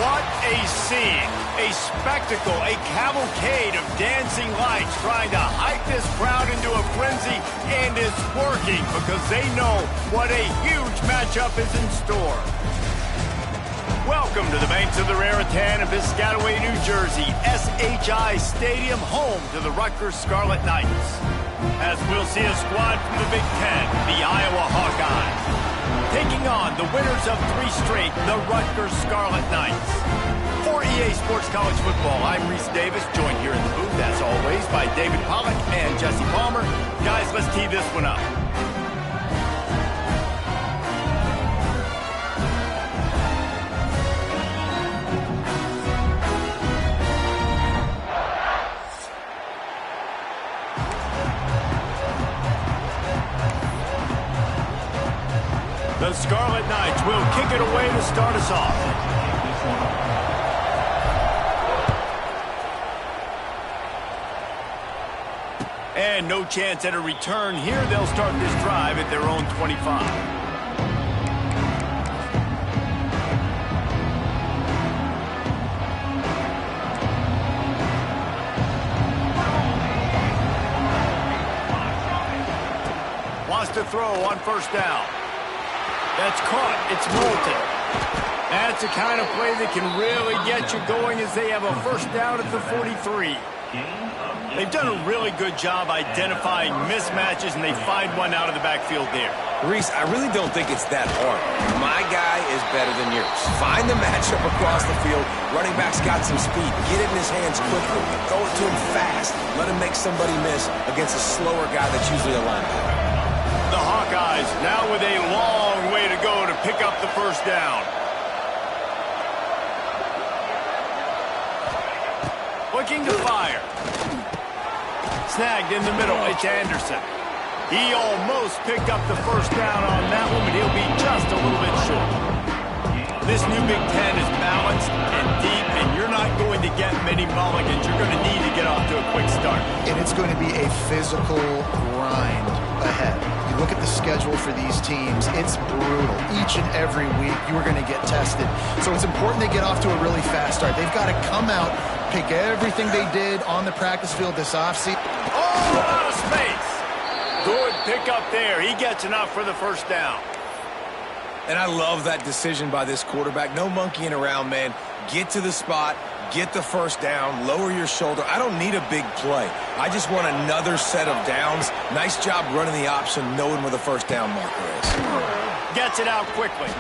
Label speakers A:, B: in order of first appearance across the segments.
A: What a scene, a spectacle, a cavalcade of dancing lights trying to hype this crowd into a frenzy, and it's working because they know what a huge matchup is in store. Welcome to the banks of the Raritan in Piscataway, New Jersey, SHI Stadium, home to the Rutgers Scarlet Knights. As we'll see a squad from the Big Ten, the Iowa Hawkeyes, taking on the winners of 3 straight, the Rutgers Scarlet Knights. For EA Sports College Football, I'm Reese Davis, joined here in the booth, as always, by David Pollack and Jesse Palmer. Guys, let's tee this one up. The Scarlet Knights will kick it away to start us off. And no chance at a return here. They'll start this drive at their own 25. Wants to throw on first down. That's caught. It's Moulton. That's the kind of play that can really get you going as they have a first down at the 43. They've done a really good job identifying mismatches, and they find one out of the backfield there.
B: Reese, I really don't think it's that hard. My guy is better than yours. Find the matchup across the field. Running back's got some speed. Get it in his hands quickly. Throw it to him fast. Let him make somebody miss against a slower guy that's usually a linebacker.
A: The Hawkeyes now with a long way to go to pick up the first down. Looking to fire. Snagged in the middle. It's Anderson. He almost picked up the first down on that one, but he'll be just a little bit short. This new Big Ten is balanced and deep, and you're not going to get many mulligans. You're going to need to get off to a quick start.
C: And it's going to be a physical grind ahead. You look at the schedule for these teams, it's brutal. Each and every week, you are going to get tested. So it's important they get off to a really fast start. They've got to come out, pick everything they did on the practice field this offseason.
A: Oh, out of space. Good pickup there. He gets enough for the first down.
B: And I love that decision by this quarterback. No monkeying around, man. Get to the spot, get the first down, lower your shoulder. I don't need a big play. I just want another set of downs. Nice job running the option, knowing where the first down marker is.
A: Gets it out quickly.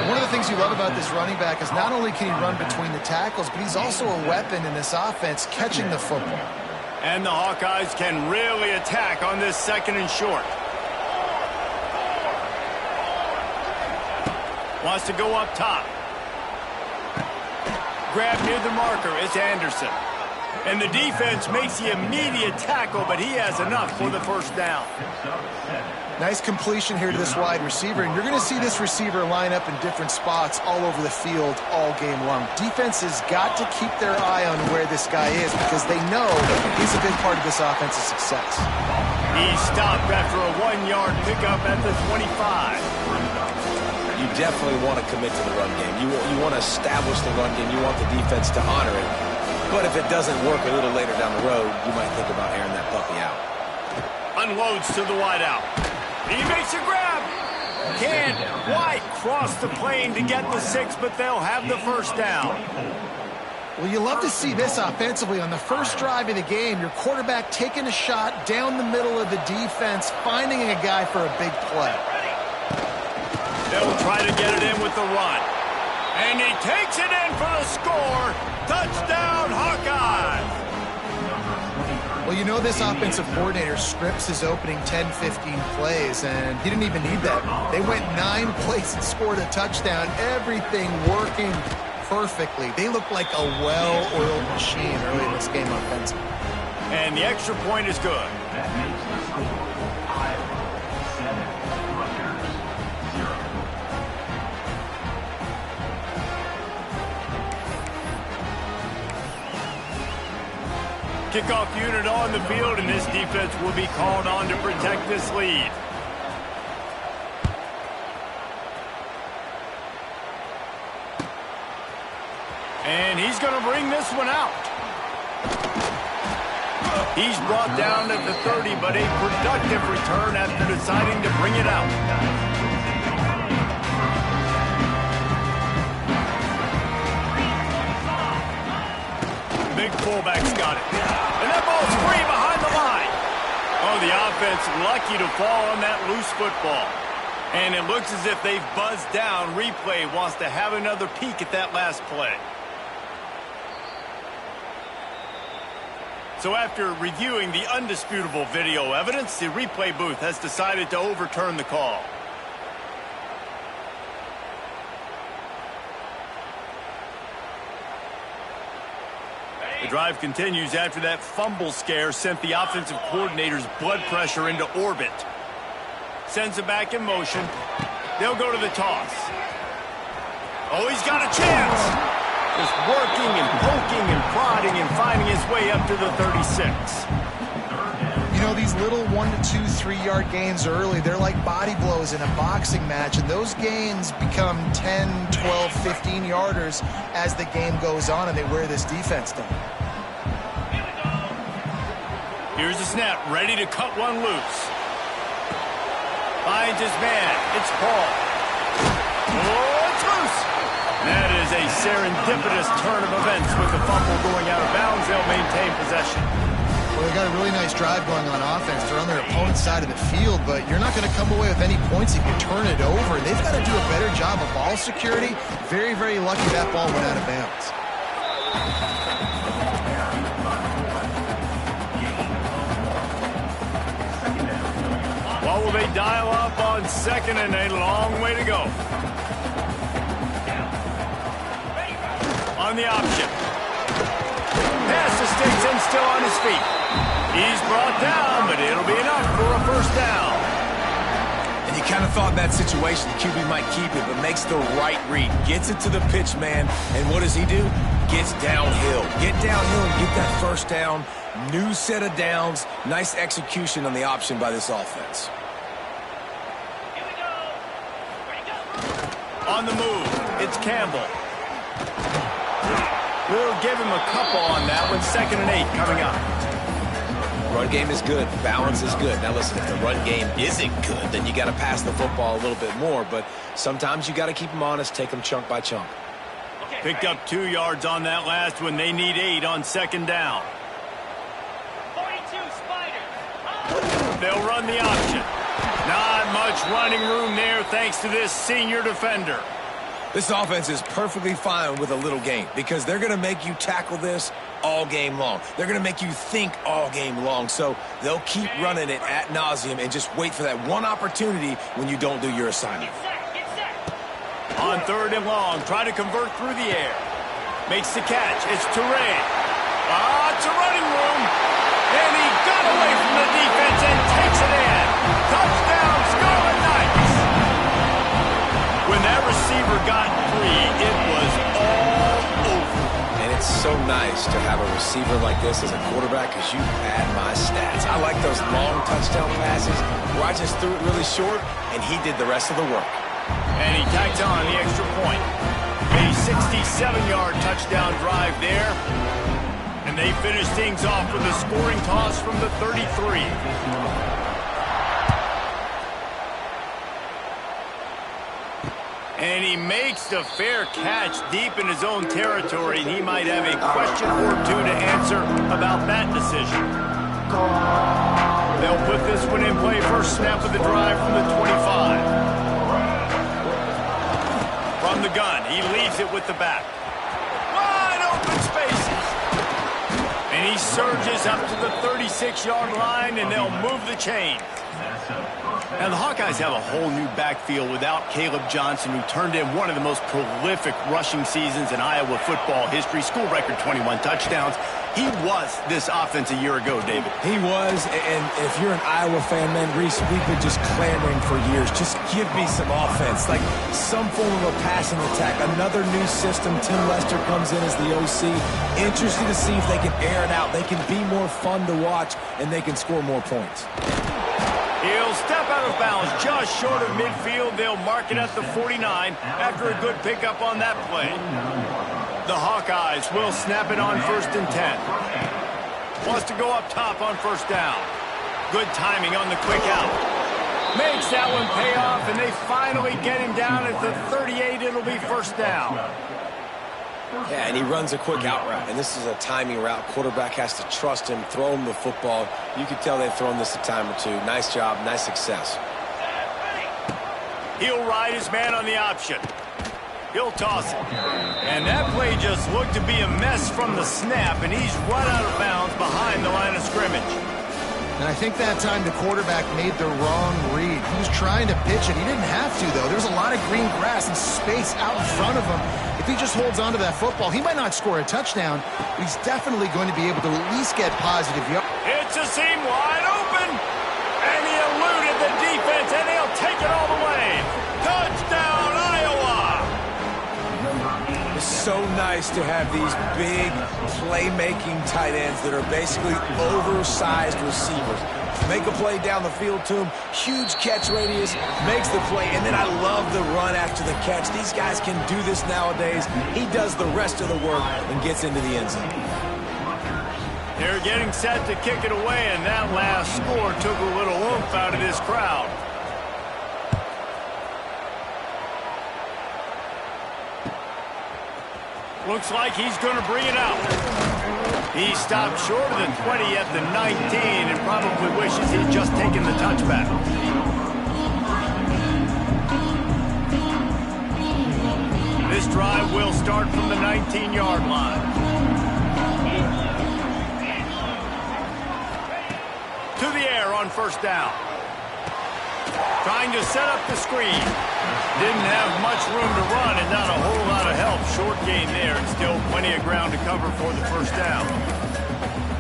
C: One of the things you love about this running back is not only can he run between the tackles, but he's also a weapon in this offense catching the football.
A: And the Hawkeyes can really attack on this second and short. Wants to go up top. Grab near the marker. It's Anderson. And the defense makes the immediate tackle, but he has enough for the first down.
C: Nice completion here to this wide receiver, and you're going to see this receiver line up in different spots all over the field all game long. Defense has got to keep their eye on where this guy is because they know he's a big part of this offense's success.
A: He stopped after a 1-yard pickup at the 25.
B: You definitely want to commit to the run game. You want to establish the run game. You want the defense to honor it. But if it doesn't work a little later down the road, you might think about airing that puppy out.
A: Unloads to the wideout. He makes a grab. Can White cross the plane to get the 6, but they'll have the first down.
C: Well, you love to see this offensively. On the first drive of the game, your quarterback taking a shot down the middle of the defense, finding a guy for a big play.
A: They'll try to get it in with the run. And he takes it in for the score. Touchdown, Hawkeyes!
C: Well, you know this offensive coordinator scripts his opening 10, 15 plays, and he didn't even need that. They went 9 plays and scored a touchdown. Everything working perfectly. They look like a well-oiled machine early in this game offensively.
A: And the extra point is good. Kickoff unit on the field, and this defense will be called on to protect this lead. And he's going to bring this one out. He's brought down at the 30, but a productive return after deciding to bring it out. Big fullback's got it. And that ball's free behind the line. Oh, the offense lucky to fall on that loose football. And it looks as if they've buzzed down. Replay wants to have another peek at that last play. So after reviewing the undisputable video evidence, the replay booth has decided to overturn the call. The drive continues after that fumble scare sent the offensive coordinator's blood pressure into orbit. Sends it back in motion. They'll go to the toss. Oh, he's got a chance! Just working and poking and prodding and finding his way up to the 36.
C: You know, these little 1 to 2, 3-yard gains early, they're like body blows in a boxing match, and those gains become 10, 12, 15-yarders as the game goes on and they wear this defense down.
A: Here's the snap, ready to cut one loose. Finds his man. It's Paul. Oh, it's loose. That is a serendipitous turn of events with the fumble going out of bounds. They'll maintain possession.
C: Well, they got a really nice drive going on offense. They're on their opponent's side of the field, but you're not going to come away with any points if you turn it over. They've got to do a better job of ball security. Very, very lucky that ball went out of bounds.
A: What will they dial up on second and a long way to go? On the option. Pass to Stinson, still on his feet. He's brought down, but it'll be enough for a first down.
B: And you kind of thought in that situation the QB might keep it, but makes the right read. Gets it to the pitch man, and what does he do? Gets downhill. Get downhill and get that first down. New set of downs. Nice execution on the option by this offense.
A: On the move, it's Campbell. We'll give him a couple on that one. 2nd and 8 coming up.
B: Run game is good. Balance is good. Now listen, if the run game isn't good, then you got to pass the football a little bit more. But sometimes you got to keep them honest, take them chunk by chunk.
A: Picked up 2 yards on that last one. They need 8 on 2nd down.
D: 42 Spider.
A: They'll run the option. Not much running room there thanks to this senior defender.
B: This offense is perfectly fine with a little game because they're going to make you tackle this all game long. They're going to make you think all game long. So they'll keep running it ad nauseum and just wait for that one opportunity when you don't do your assignment.
D: Get set.
A: On 3rd and long, try to convert through the air. Makes the catch. It's Toure. It's a running room. And he got away from the defense and takes it in. Touchdown, Scarlet Knights. When that receiver got free, it was all over.
B: And it's so nice to have a receiver like this as a quarterback because you pad my stats. I like those long touchdown passes where I just threw it really short and he did the rest of the work.
A: And he tacked on the extra point. A 67-yard touchdown drive there. And they finish things off with a scoring toss from the 33. And he makes the fair catch deep in his own territory, and he might have a question or two to answer about that decision. They'll put this one in play. First snap of the drive from the 25. From the gun, he leaves it with the back. Wide open spaces. And he surges up to the 36-yard line, and they'll move the chain. Now, the Hawkeyes have a whole new backfield without Caleb Johnson, who turned in one of the most prolific rushing seasons in Iowa football history. School record 21 touchdowns. He was this offense a year ago, David.
B: He was, and if you're an Iowa fan, man, Reese, we've been just clamoring for years. Just give me some offense, like some form of a passing attack. Another new system. Tim Lester comes in as the OC. Interesting to see if they can air it out. They can be more fun to watch, and they can score more points.
A: He'll step out of bounds just short of midfield. They'll mark it at the 49 after a good pickup on that play. The Hawkeyes will snap it on 1st and 10. Wants to go up top on 1st down. Good timing on the quick out. Makes that one pay off, and they finally get him down at the 38. It'll be 1st down.
B: Yeah, and he runs a quick out route, and this is a timing route. Quarterback has to trust him, throw him the football. You can tell they've thrown this a time or two. Nice job, nice success.
A: He'll ride his man on the option. He'll toss it. And that play just looked to be a mess from the snap, and he's run out of bounds behind the line of scrimmage.
C: And I think that time the quarterback made the wrong read. He was trying to pitch it. He didn't have to, though. There's a lot of green grass and space out in front of him. If he just holds on to that football, he might not score a touchdown, but he's definitely going to be able to at least get positive yards.
A: It's a seam wide open, and he eluded the defense, and he'll take it all the way. Touchdown, Iowa!
B: It's so nice to have these big playmaking tight ends that are basically oversized receivers. Make a play down the field to him, huge catch radius, makes the play, and then I love the run after the catch. These guys can do this nowadays. He does the rest of the work and gets into the end zone.
A: They're getting set to kick it away, and that last score took a little oomph out of this crowd. Looks like he's going to bring it out. He stopped short of the 20 at the 19 and probably wishes he'd just taken the touchback. This drive will start from the 19-yard line. To the air on 1st down. Trying to set up the screen. Didn't have much room to run and not a whole lot of help. Short gain there and still plenty of ground to cover for the 1st down.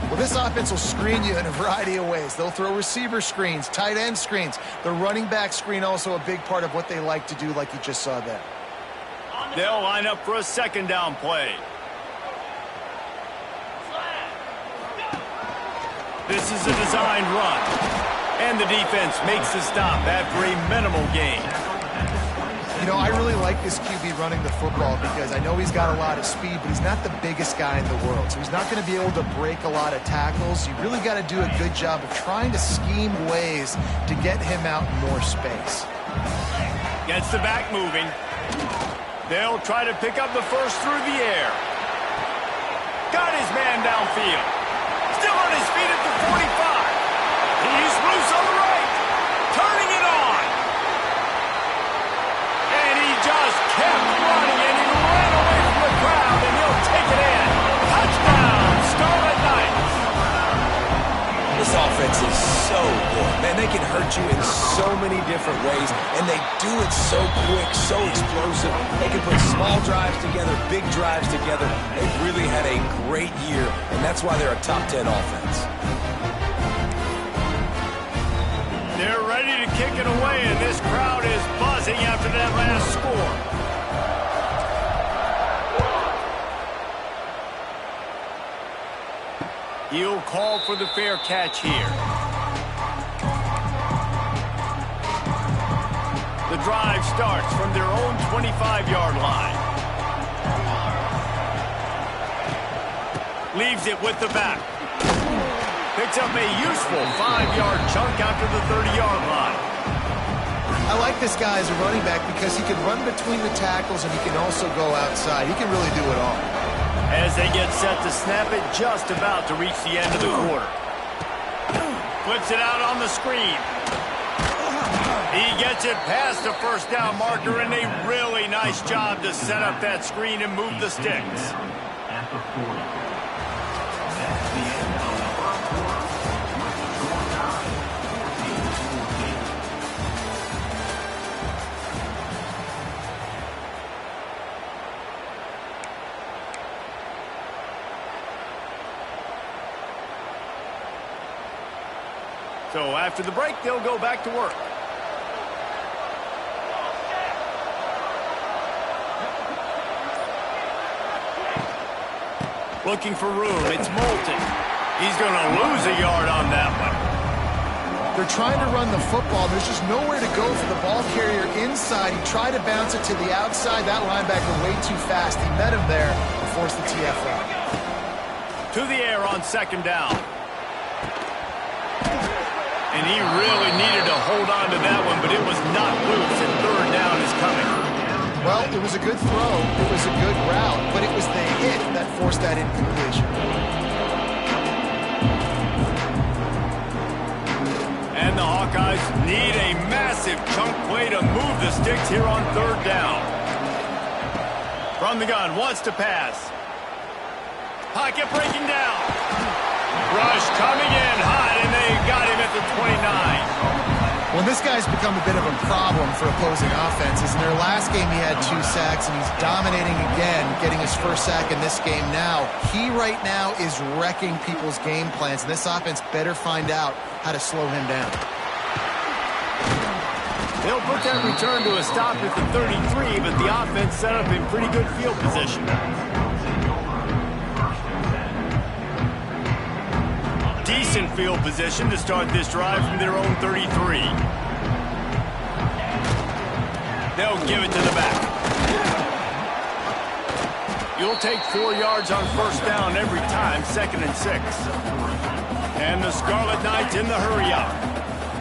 C: Well, this offense will screen you in a variety of ways. They'll throw receiver screens, tight end screens. The running back screen also a big part of what they like to do, like you just saw there.
A: They'll line up for a 2nd down play. This is a designed run. And the defense makes the stop after a minimal gain.
C: You know, I really like this QB running the football because I know he's got a lot of speed, but he's not the biggest guy in the world. So he's not going to be able to break a lot of tackles. You really got to do a good job of trying to scheme ways to get him out in more space.
A: Gets the back moving. They'll try to pick up the first through the air. Got his man downfield. Still on his feet at the 45. He's loose on the right. Turning it on. And he just kept running, and he ran away from the crowd, and he'll take it in. Touchdown, Scarlet Knights.
B: This offense is so good. Man, they can hurt you in so many different ways, and they do it so quick, so explosive. They can put small drives together, big drives together. They've really had a great year, and that's why they're a top 10 offense.
A: They're ready to kick it away, and this crowd is buzzing after that last score. He'll call for the fair catch here. The drive starts from their own 25-yard line. Leaves it with the back. Picks up a useful 5-yard chunk after the 30-yard line.
C: I like this guy as a running back because he can run between the tackles and he can also go outside. He can really do it all.
A: As they get set to snap it, just about to reach the end of the quarter. Flips it out on the screen. He gets it past the 1st down marker, and a really nice job to set up that screen and move the sticks. So after the break, they'll go back to work. Looking for room. It's Moulton. He's going to lose a yard on that one.
C: They're trying to run the football. There's just nowhere to go for the ball carrier inside. He tried to bounce it to the outside. That linebacker way too fast. He met him there. force the TFL.
A: To the air on second down. And he really needed to hold on to that one, but it was not loose, and third down is coming.
C: Well, it was a good throw. It was a good route, but it was the hit that forced that incompletion.
A: And the Hawkeyes need a massive chunk play to move the sticks here on third down. From the gun, wants to pass. Pocket breaking down. Rush coming in hot, and they got him at the 29.
C: Well, this guy's become a bit of a problem for opposing offenses. In their last game, he had 2 sacks, and he's dominating again, getting his first sack in this game now. He right now is wrecking people's game plans, and this offense better find out how to slow him down.
A: They'll put that return to a stop at the 33, but the offense set up in pretty good field position. Decent field position to start this drive from their own 33. They'll give it to the back. You'll take 4 yards on first down every time, 2nd and 6. And the Scarlet Knights in the hurry-up.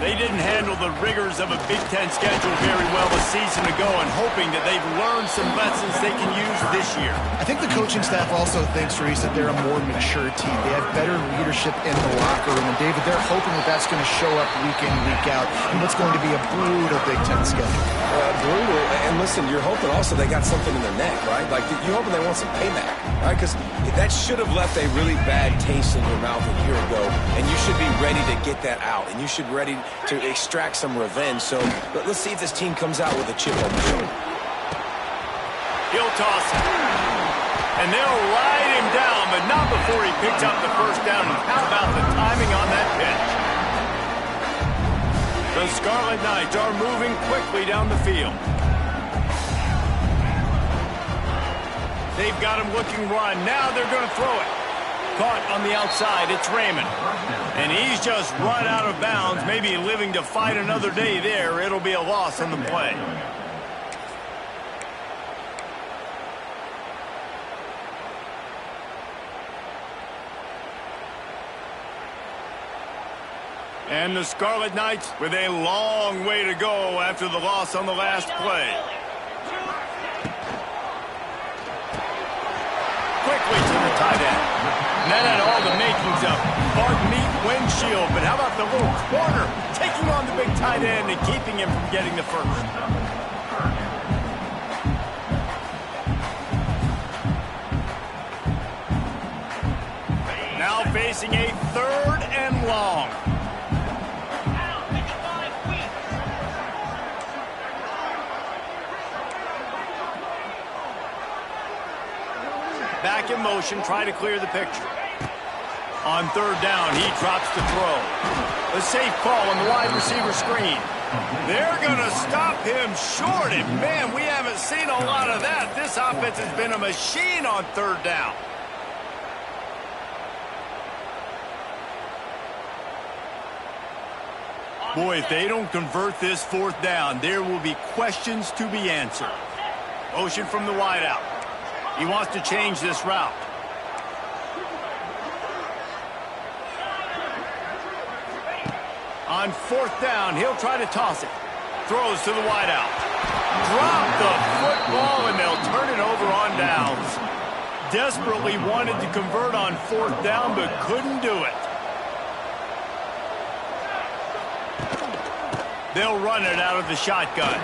A: They didn't handle the rigors of a Big Ten schedule very well a season ago, and hoping that they've learned some lessons they can use this year.
C: I think the coaching staff also thinks, Reese, that they're a more mature team. They have better leadership in the locker room. And, David, they're hoping that that's going to show up week in, week out in what's going to be a brutal Big Ten schedule.
B: Brutal. And listen, you're hoping also they got something in their neck, right? Like, you're hoping they want some payback, right? Because that should have left a really bad taste in your mouth a year ago, and you should be ready to get that out, and you should be ready to extract some revenge. So let's see if this team comes out with a chip on the shoulder.
A: He'll toss it. And they'll ride him down, but not before he picks up the first down. And how about the timing on that pitch? The Scarlet Knights are moving quickly down the field. They've got him looking run. Now they're going to throw it. Caught on the outside. It's Raymond. And he's just run out of bounds, maybe living to fight another day there. It'll be a loss on the play. And the Scarlet Knights with a long way to go after the loss on the last play. Quickly to the tight end. And that had all the makings of neat windshield, but how about the little corner taking on the big tight end and keeping him from getting the first? Now facing a 3rd and long. Back in motion, try to clear the picture. On 3rd down, he drops to throw. A safe call on the wide receiver screen. They're going to stop him short, and man, we haven't seen a lot of that. This offense has been a machine on 3rd down. Boy, if they don't convert this 4th down, there will be questions to be answered. Motion from the wideout. He wants to change this route. On 4th down, he'll try to toss it. Throws to the wideout. Drop the football, and they'll turn it over on downs. Desperately wanted to convert on 4th down, but couldn't do it. They'll run it out of the shotgun.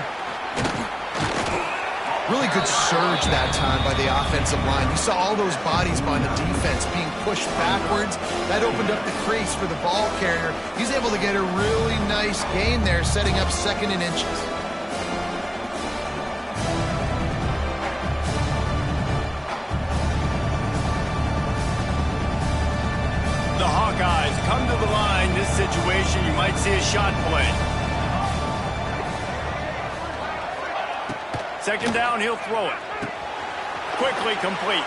C: Really good surge that time by the offensive line. You saw all those bodies by the defense being pushed backwards. That opened up the crease for the ball carrier. He's able to get a really nice gain there, setting up 2nd and inches.
A: The Hawkeyes come to the line. This situation, you might see a shot play. 2nd down, he'll throw it. Quickly complete.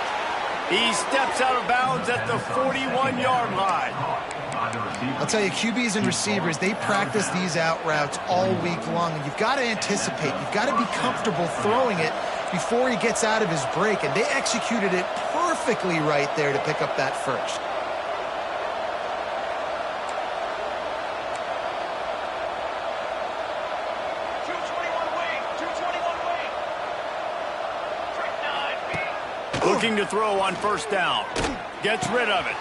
A: He steps out of bounds at the 41-yard line.
C: I'll tell you, QBs and receivers, they practice these out routes all week long. And you've got to anticipate. You've got to be comfortable throwing it before he gets out of his break. And they executed it perfectly perfectly right there to pick up that first.
A: Looking to throw on first down. Gets rid of it.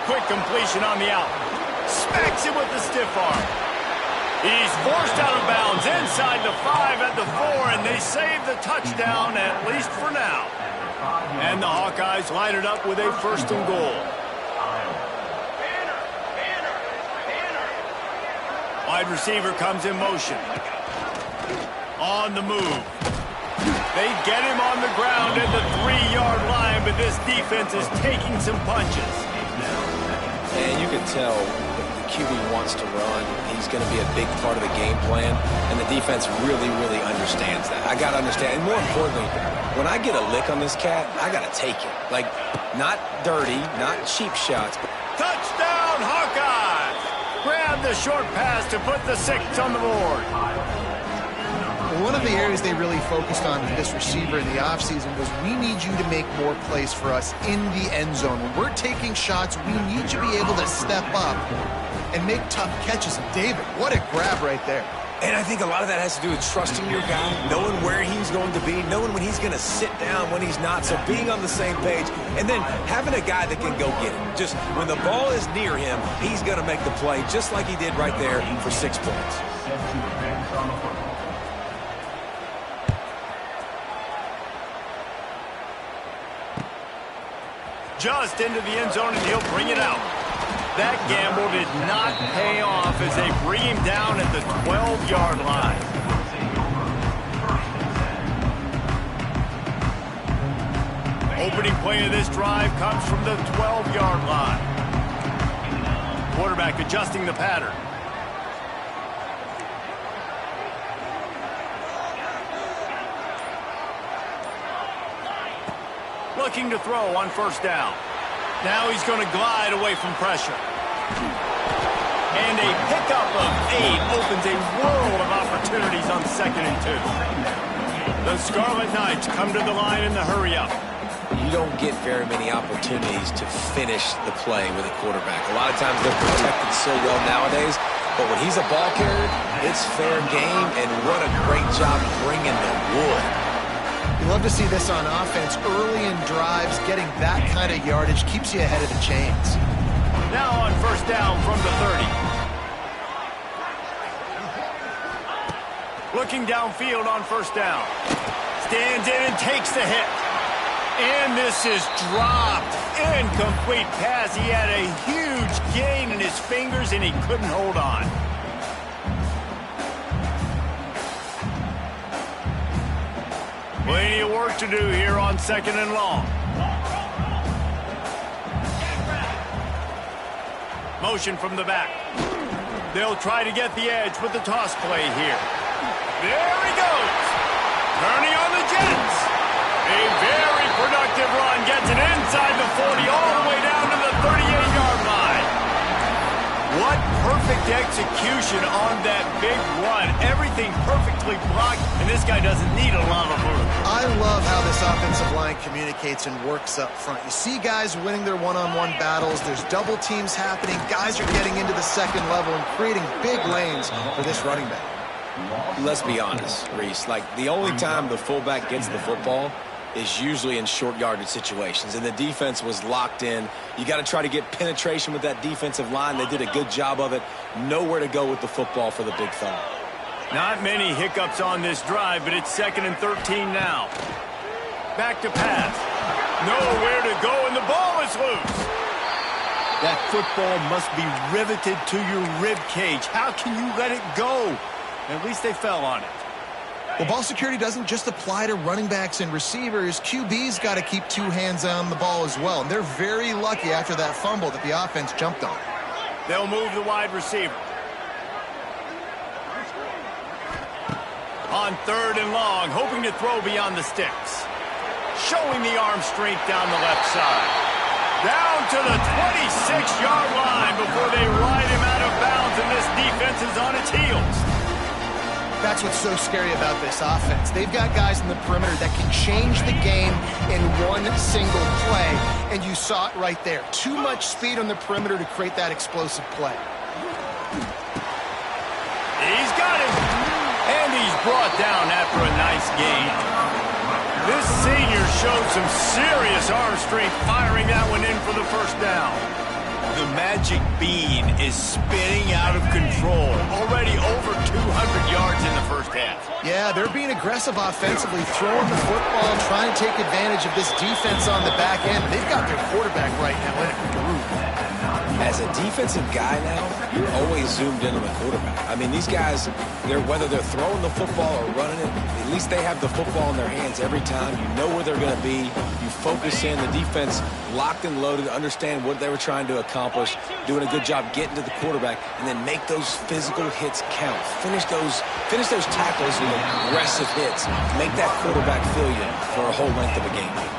A: Quick completion on the out. Smacks it with the stiff arm. He's forced out of bounds inside the 5 at the 4, and they save the touchdown, at least for now. And the Hawkeyes line it up with a first and goal. Wide receiver comes in motion. On the move. They get him on the ground at the 3-yard line, but this defense is taking some punches.
B: And you can tell if the QB wants to run, he's going to be a big part of the game plan, and the defense really, really understands that. I got to understand, and more importantly, when I get a lick on this cat, I got to take it. Like, not dirty, not cheap shots.
A: Touchdown, Hawkeyes! Grab the short pass to put the 6 on the board.
C: One of the areas they really focused on with this receiver in the offseason was, we need you to make more plays for us in the end zone. When we're taking shots, we need you to be able to step up and make tough catches. And David, what a grab right there.
B: And I think a lot of that has to do with trusting your guy, knowing where he's going to be, knowing when he's going to sit down, when he's not, so being on the same page, and then having a guy that can go get it. Just when the ball is near him, he's going to make the play, just like he did right there for 6 points.
A: Just into the end zone, and he'll bring it out. That gamble did not pay off as they bring him down at the 12-yard line. Opening play of this drive comes from the 12-yard line. Quarterback adjusting the pattern. Looking to throw on first down. Now he's going to glide away from pressure. And a pickup of 8 opens a world of opportunities on 2nd and 2. The Scarlet Knights come to the line in the hurry-up.
B: You don't get very many opportunities to finish the play with a quarterback. A lot of times they're protected so well nowadays, but when he's a ball carrier, it's fair game, and what a great job bringing the wood.
C: You love to see this on offense. Early in drives, getting that kind of yardage keeps you ahead of the chains.
A: Now on first down from the 30. Looking downfield on first down. Stands in and takes the hit. And this is dropped. Incomplete pass. He had a huge gain in his fingers, and he couldn't hold on. Plenty of work to do here on 2nd and long. Motion from the back. They'll try to get the edge with the toss play here. There he goes. Turning on the Jets. A very productive run. Gets it inside the 40 all the way down to the 38-yard line. What perfect execution on that big run. Everything perfectly blocked, and this guy doesn't need a lot of room.
C: I love how this offensive line communicates and works up front. You see guys winning their one-on-one battles. There's double teams happening. Guys are getting into the second level and creating big lanes for this running back.
B: Let's be honest, Reese. Like, the only time the fullback gets the football is usually in short yardage situations, and the defense was locked in. You got to try to get penetration with that defensive line. They did a good job of it. Nowhere to go with the football for the big fella.
A: Not many hiccups on this drive, but it's 2nd and 13 now. Back to pass. Nowhere to go, and the ball is loose. That football must be riveted to your rib cage. How can you let it go? At least they fell on it.
C: Well, ball security doesn't just apply to running backs and receivers. QB's got to keep 2 hands on the ball as well. And they're very lucky after that fumble that the offense jumped on.
A: They'll move the wide receiver. On 3rd and long, hoping to throw beyond the sticks. Showing the arm strength down the left side. Down to the 26-yard line before they ride him out of bounds, and this defense is on its heels.
C: That's what's so scary about this offense. They've got guys in the perimeter that can change the game in one single play, and you saw it right there. Too much speed on the perimeter to create that explosive play.
A: He's got him, and he's brought down after a nice gain. This senior showed some serious arm strength firing that one in for the first down. The magic bean is spinning out of control. Already over 200 yards in the first half.
C: Yeah, they're being aggressive offensively, throwing the football, trying to take advantage of this defense on the back end. They've got their quarterback right now in a groove.
B: As a defensive guy now, you're always zoomed in on the quarterback. I mean, these guys, whether they're throwing the football or running it, at least they have the football in their hands every time. You know where they're going to be. You focus in. The defense locked and loaded, understand what they were trying to accomplish, doing a good job getting to the quarterback, and then make those physical hits count. Finish those tackles with aggressive hits. Make that quarterback feel you for a whole length of a game.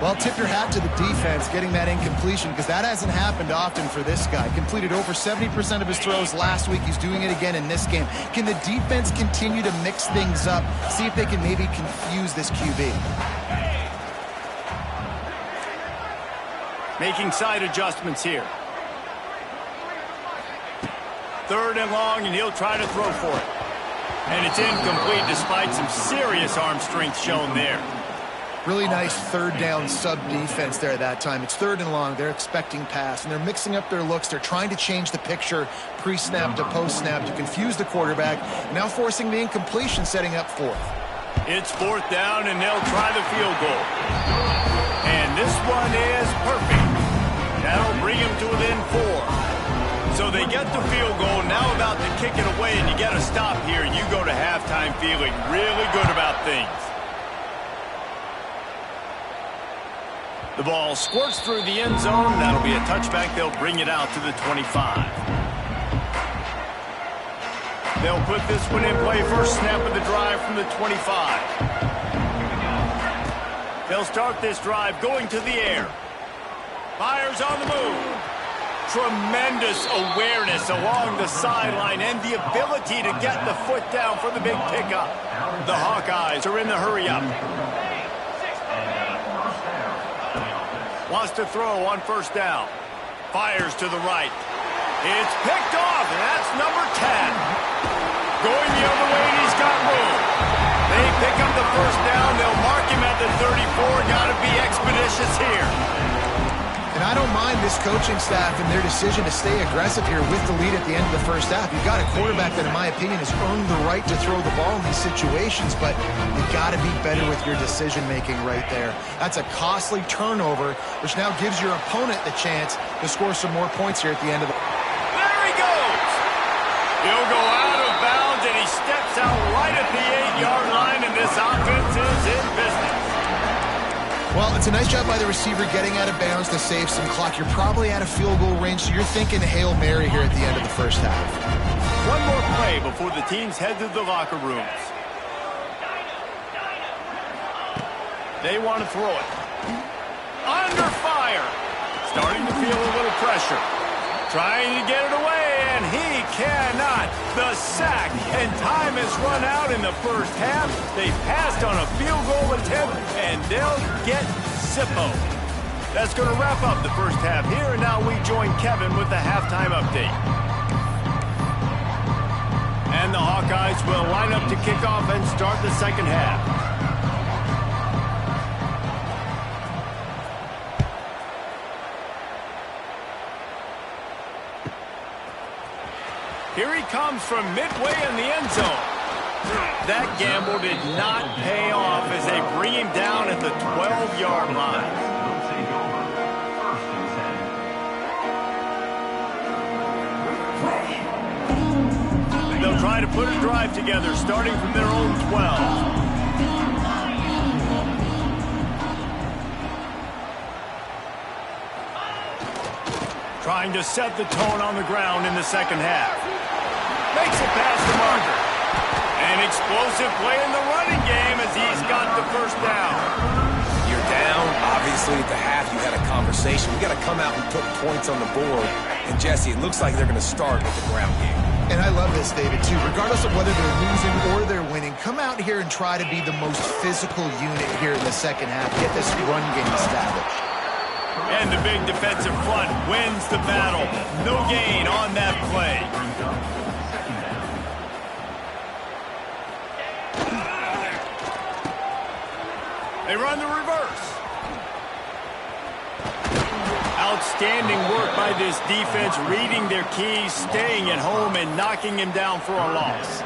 C: Well, tip your hat to the defense getting that incompletion, because that hasn't happened often for this guy. Completed over 70% of his throws last week. He's doing it again in this game. Can the defense continue to mix things up, see if they can maybe confuse this QB?
A: Making side adjustments here. 3rd and long, and he'll try to throw for it. And it's incomplete despite some serious arm strength shown there.
C: Really nice 3rd down sub-defense there that time. It's 3rd and long. They're expecting pass, and they're mixing up their looks. They're trying to change the picture pre-snap to post-snap to confuse the quarterback, now forcing the incompletion, setting up 4th.
A: It's 4th down, and they'll try the field goal. And this one is perfect. That'll bring him to within 4. So they get the field goal, now about to kick it away, and you get a stop here. You go to halftime feeling really good about things. The ball squirts through the end zone. That'll be a touchback. They'll bring it out to the 25. They'll put this one in play. First snap of the drive from the 25. They'll start this drive going to the air. Fires on the move. Tremendous awareness along the sideline and the ability to get the foot down for the big pickup. The Hawkeyes are in the hurry-up. Wants to throw on 1st down. Fires to the right. It's picked off, and that's number 10. Going the other way, and he's got room. They pick up the 1st down. They'll mark him at the 34. Got to be expeditious here.
C: And I don't mind this coaching staff and their decision to stay aggressive here with the lead at the end of the first half. You've got a quarterback that, in my opinion, has earned the right to throw the ball in these situations, but you've got to be better with your decision-making right there. That's a costly turnover, which now gives your opponent the chance to score some more points here at the end of the...
A: There he goes! He'll go out of bounds, and he steps out right at the 8-yard line, and this offense is in business.
C: Well, it's a nice job by the receiver getting out of bounds to save some clock. You're probably out of field goal range, so you're thinking Hail Mary here at the end of the first half.
A: One more play before the teams head to the locker rooms. They want to throw it. Under fire. Starting to feel a little pressure. Trying to get it away, and he cannot. The sack, and time has run out in the first half. They passed on a field goal attempt, and they'll get Zippo. That's going to wrap up the first half here, and now we join Kevin with the halftime update. And the Hawkeyes will line up to kick off and start the second half. Here he comes from midway in the end zone. That gamble did not pay off as they bring him down at the 12-yard line. They'll try to put a drive together starting from their own 12. Trying to set the tone on the ground in the second half. Makes it past the marker. An explosive play in the running game as he's got the first down.
B: You're down. Obviously, at the half, you had a conversation. We got to come out and put points on the board. And, Jesse, it looks like they're going to start with the ground game.
C: And I love this, David, too. Regardless of whether they're losing or they're winning, come out here and try to be the most physical unit here in the second half. Get this run game established.
A: And the big defensive front wins the battle. No gain on that play. They run the reverse. Outstanding work by this defense, reading their keys, staying at home, and knocking him down for a loss.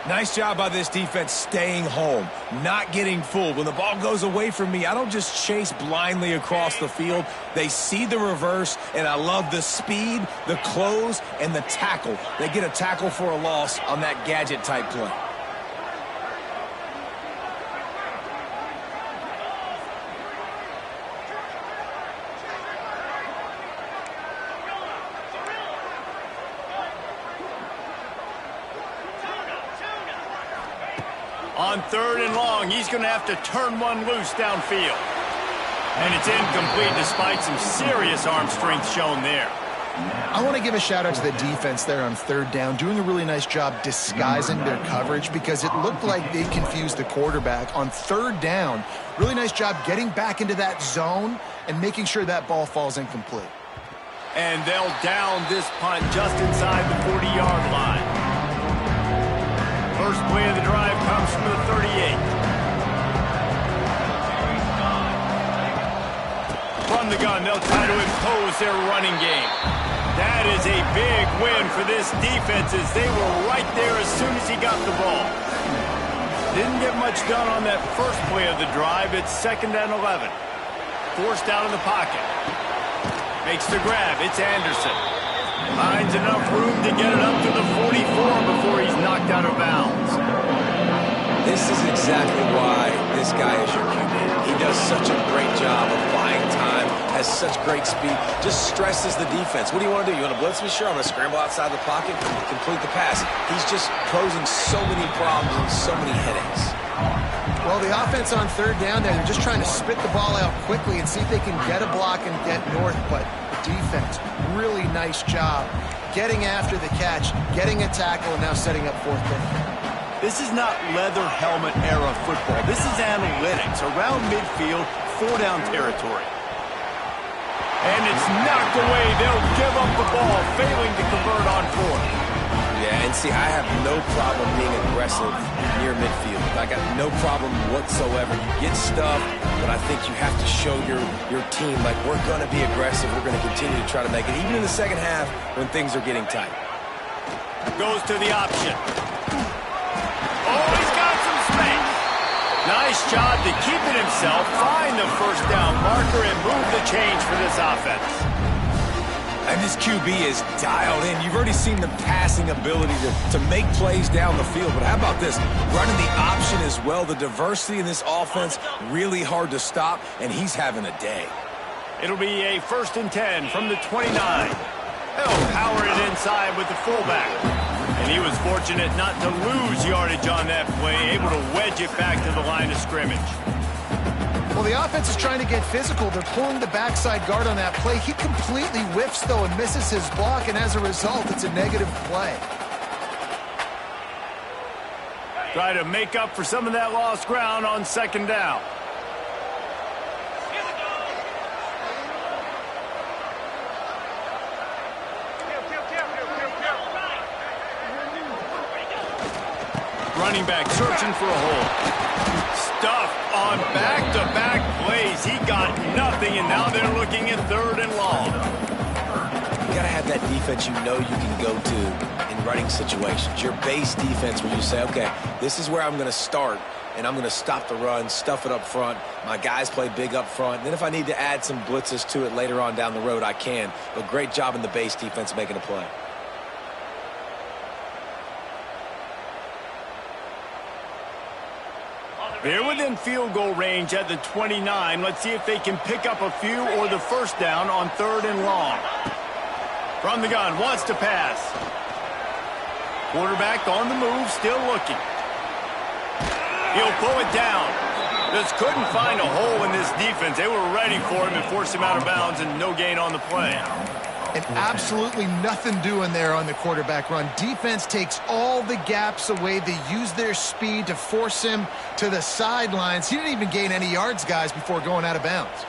B: Nice job by this defense staying home, not getting fooled. When the ball goes away from me, I don't just chase blindly across the field. They see the reverse, and I love the speed, the close, and the tackle. They get a tackle for a loss on that gadget-type play.
A: On 3rd and long, he's going to have to turn one loose downfield. And it's incomplete despite some serious arm strength shown there.
C: I want to give a shout out to the defense there on 3rd down, doing a really nice job disguising their coverage because it looked like they confused the quarterback. On 3rd down, really nice job getting back into that zone and making sure that ball falls incomplete.
A: And they'll down this punt just inside the 40-yard line. First play of the drive comes from the 38. From the gun, they'll try to impose their running game. That is a big win for this defense as they were right there as soon as he got the ball. Didn't get much done on that first play of the drive. It's 2nd and 11. Forced out of the pocket. Makes the grab. It's Anderson. Finds enough room to get it up to the 44 before he's knocked out of bounds.
B: This is exactly why this guy is your QB. He does such a great job of buying time, has such great speed, just stresses the defense. What do you want to do? You want to blitz me? Sure, I'm going to scramble outside the pocket, complete the pass. He's just posing so many problems and so many headaches.
C: Well, the offense on 3rd down there, they're just trying to spit the ball out quickly and see if they can get a block and get north, but the defense, really nice job getting after the catch, getting a tackle, and now setting up 4th down.
A: This is not leather helmet era football. This is analytics around midfield, 4-down territory. And it's knocked away. They'll give up the ball, failing to convert on 4th.
B: Yeah, and see, I have no problem being aggressive near midfield. I got no problem whatsoever. You get stuff, but I think you have to show your team, like, we're going to be aggressive. We're going to continue to try to make it, even in the second half when things are getting tight.
A: Goes to the option. Oh, he's got some space. Nice job to keep it himself, find the 1st down marker, and move the change for this offense.
B: And this QB is dialed in. You've already seen the passing ability to make plays down the field. But how about this? Running the option as well. The diversity in this offense, really hard to stop, and he's having a day.
A: It'll be a 1st and 10 from the 29. They'll power it inside with the fullback. And he was fortunate not to lose yardage on that play, able to wedge it back to the line of scrimmage.
C: Well, the offense is trying to get physical. They're pulling the backside guard on that play. He completely whiffs, though, and misses his block, and as a result, it's a negative play.
A: Try to make up for some of that lost ground on 2nd down. Running back searching for a hole. Stuff on back-to-back plays. He got nothing, and now they're looking at 3rd and long.
B: You got to have that defense you know you can go to in running situations. Your base defense where you say, okay, this is where I'm going to start, and I'm going to stop the run, stuff it up front. My guys play big up front. And then if I need to add some blitzes to it later on down the road, I can. But great job in the base defense making a play.
A: They're within field goal range at the 29. Let's see if they can pick up a few or the 1st down on 3rd and long. From the gun, wants to pass. Quarterback on the move, still looking. He'll pull it down. Just couldn't find a hole in this defense. They were ready for him and forced him out of bounds, and no gain on the play.
C: And absolutely nothing doing there on the quarterback run. Defense takes all the gaps away. They use their speed to force him to the sidelines. He didn't even gain any yards, guys, before going out of bounds.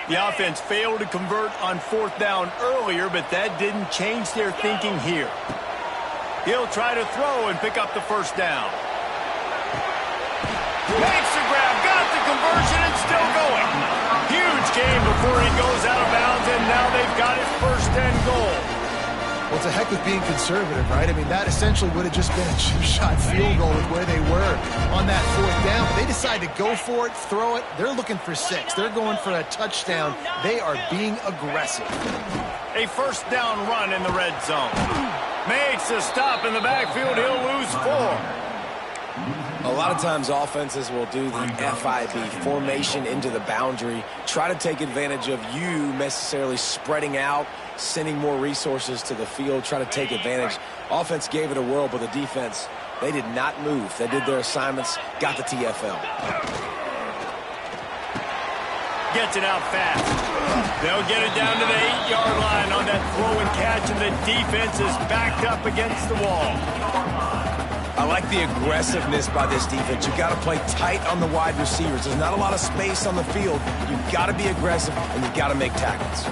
A: The offense failed to convert on fourth down earlier, but that didn't change their thinking here. He'll try to throw and pick up the first down. Makes the grab, got the conversion, and still going. Huge game before he goes out of bounds, and now they've got his first and goal.
C: Well, it's a heck of being conservative, right? I mean, that essentially would have just been a chip-shot field goal with where they were on that fourth down. But they decide to go for it, throw it. They're looking for 6. They're going for a touchdown. They are being aggressive.
A: A first down run in the red zone. Makes a stop in the backfield. He'll lose 4.
B: A lot of times offenses will do the FIB, formation into the boundary, try to take advantage of you necessarily spreading out, sending more resources to the field, try to take advantage. Offense gave it a whirl, but the defense, they did not move. They did their assignments, got the TFL.
A: Gets it out fast. They'll get it down to the 8-yard line on that throw and catch, and the defense is backed up against the wall.
B: I like the aggressiveness by this defense. You got to play tight on the wide receivers. There's not a lot of space on the field. You've got to be aggressive, and you've got to make tackles.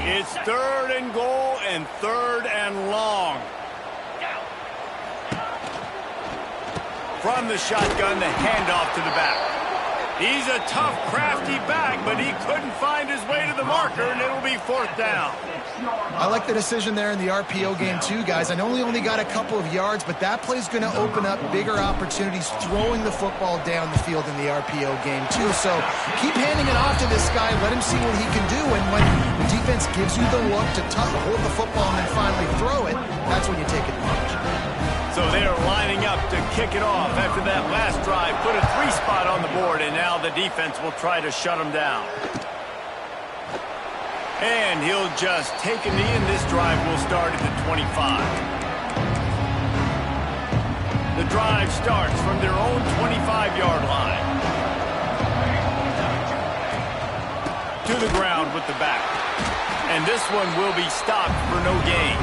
A: It's 3rd and goal and 3rd and long. From the shotgun, the handoff to the back. He's a tough, crafty back, but he couldn't find his way to the marker, and it'll be 4th down.
C: I like the decision there in the RPO game too, guys. I know he only got a couple of yards, but that play's going to open up bigger opportunities throwing the football down the field in the RPO game too. So keep handing it off to this guy. Let him see what he can do. And when the defense gives you the look to hold the football and then finally throw it, that's when you take advantage.
A: So they are lining up to kick it off after that last drive. Put a 3-spot on the board, and now the defense will try to shut them down. And he'll just take a knee, and this drive will start at the 25. The drive starts from their own 25-yard line. To the ground with the back. And this one will be stopped for no gain.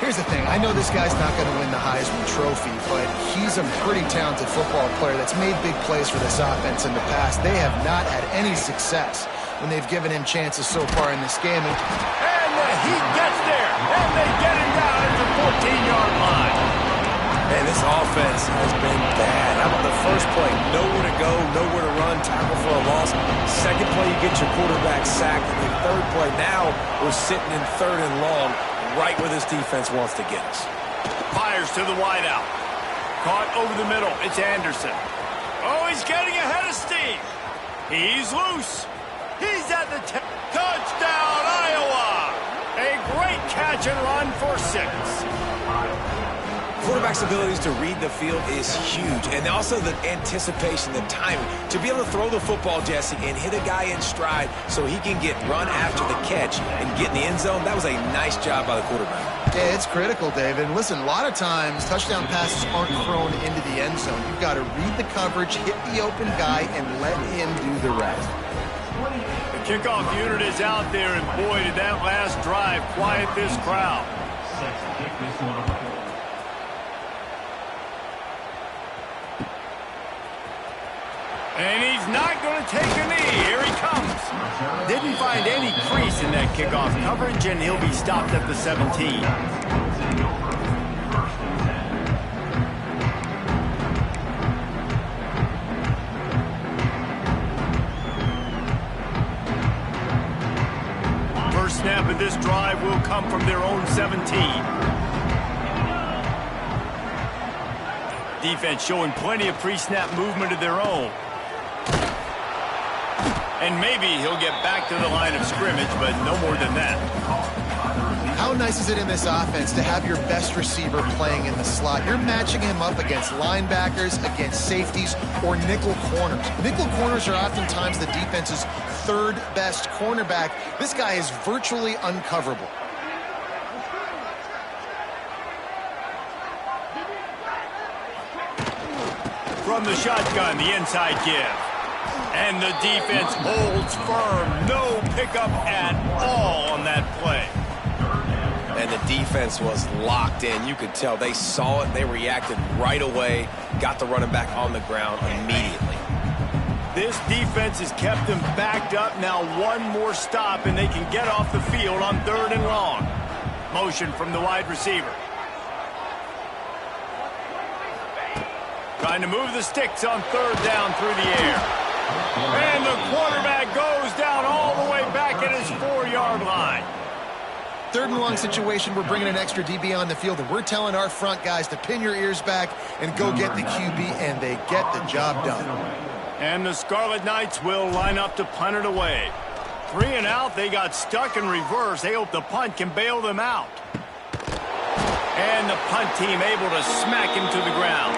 C: Here's the thing. I know this guy's not going to win the Heisman Trophy, but he's a pretty talented football player that's made big plays for this offense in the past. They have not had any success when they've given him chances so far in this game.
A: And the heat gets there, and they get him down at the 14-yard line.
B: Man, this offense has been bad. How about the first play? Nowhere to go, nowhere to run, tackle for a loss. Second play, you get your quarterback sacked. And the third play, now we're sitting in 3rd and long, right where this defense wants to get us.
A: Fires to the wideout. Caught over the middle. It's Anderson. Oh, he's getting ahead of steam. He's loose. He's at the touchdown, Iowa! A great catch and run for 6.
B: Quarterback's abilities to read the field is huge, and also the anticipation, the timing. To be able to throw the football, Jesse, and hit a guy in stride so he can get run after the catch and get in the end zone, that was a nice job by the quarterback.
C: Yeah, it's critical, David. And listen, a lot of times touchdown passes aren't thrown into the end zone. You've got to read the coverage, hit the open guy, and let him do the rest.
A: The kickoff unit is out there, and boy, did that last drive quiet this crowd. And he's not going to take a knee. Here he comes. Didn't find any crease in that kickoff coverage, and he'll be stopped at the 17. First snap of this drive will come from their own 17. Defense showing plenty of pre-snap movement of their own. And maybe he'll get back to the line of scrimmage, but no more than that.
C: How nice is it in this offense to have your best receiver playing in the slot? You're matching him up against linebackers, against safeties, or nickel corners. Nickel corners are oftentimes the defense's 3rd best cornerback. This guy is virtually uncoverable.
A: from the shotgun, the inside give. And the defense holds firm. No pickup at all on that play.
B: And the defense was locked in. You could tell they saw it. They reacted right away. Got the running back on the ground immediately.
A: This defense has kept them backed up. Now one more stop, and they can get off the field on 3rd and long. Motion from the wide receiver. Trying to move the sticks on 3rd down through the air. And the quarterback goes down all the way back at his 4-yard line.
C: 3rd and long situation, we're bringing an extra DB on the field, and we're telling our front guys to pin your ears back and go get the QB, and they get the job done.
A: And the Scarlet Knights will line up to punt it away. 3 and out, they got stuck in reverse. They hope the punt can bail them out. And the punt team able to smack him to the ground.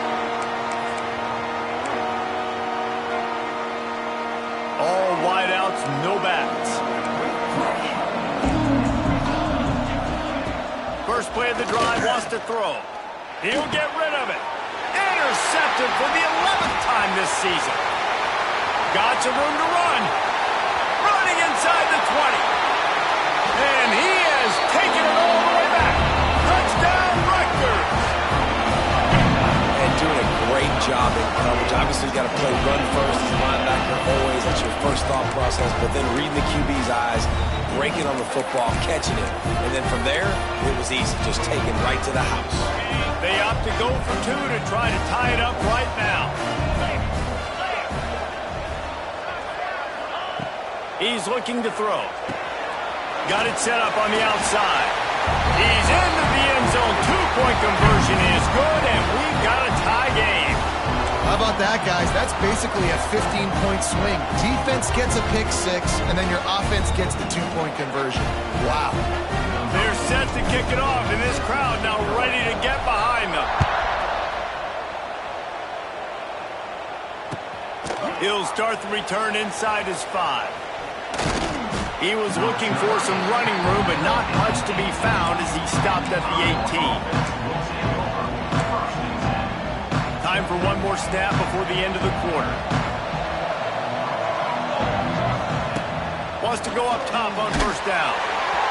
A: All wideouts, no backs. First play of the drive, wants to throw. He'll get rid of it. Intercepted for the 11th time this season. Got some room to run. Running inside the 20. And he has taken it all the way back. Touchdown, Rutgers.
B: And doing a great job in coverage. Obviously, you got to play run first as a linebacker always. That's your first thought process. But then reading the QB's eyes, breaking on the football, catching it. And then from there, it was easy. Just taken right to the house.
A: They opt to go for 2 to try to tie it up right now. He's looking to throw. Got it set up on the outside. He's into the end zone. 2-point conversion is good, and we've got a tie game.
C: How about that, guys? That's basically a 15-point swing. Defense gets a pick 6, and then your offense gets the 2-point conversion. Wow.
A: They're set to kick it off, and this crowd now ready to get behind them. He'll start the return inside his 5. He was looking for some running room, but not much to be found as he stopped at the 18. Time for one more snap before the end of the quarter. Wants to go up top on 1st down.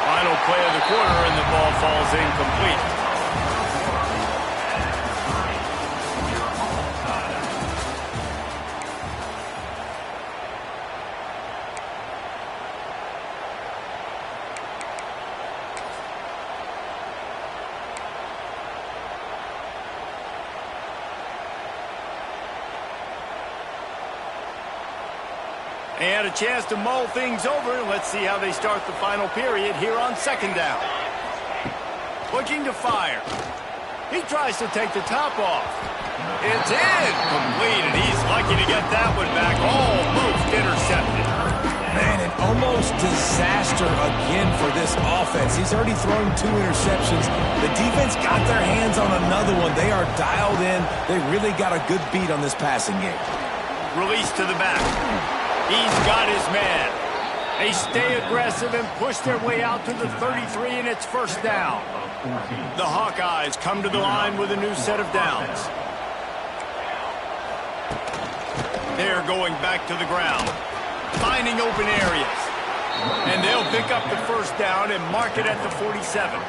A: Final play of the quarter, and the ball falls incomplete. And a chance to mull things over. Let's see how they start the final period here on 2nd down. Looking to fire. He tries to take the top off. It's incomplete, and he's lucky to get that one back. Almost intercepted.
B: Man, an almost disaster again for this offense. He's already thrown 2 interceptions. The defense got their hands on another one. They are dialed in. They really got a good beat on this passing game.
A: Release to the back. He's got his man. They stay aggressive and push their way out to the 33, and it's 1st down. The Hawkeyes come to the line with a new set of downs. They're going back to the ground, finding open areas. And they'll pick up the 1st down and mark it at the 47.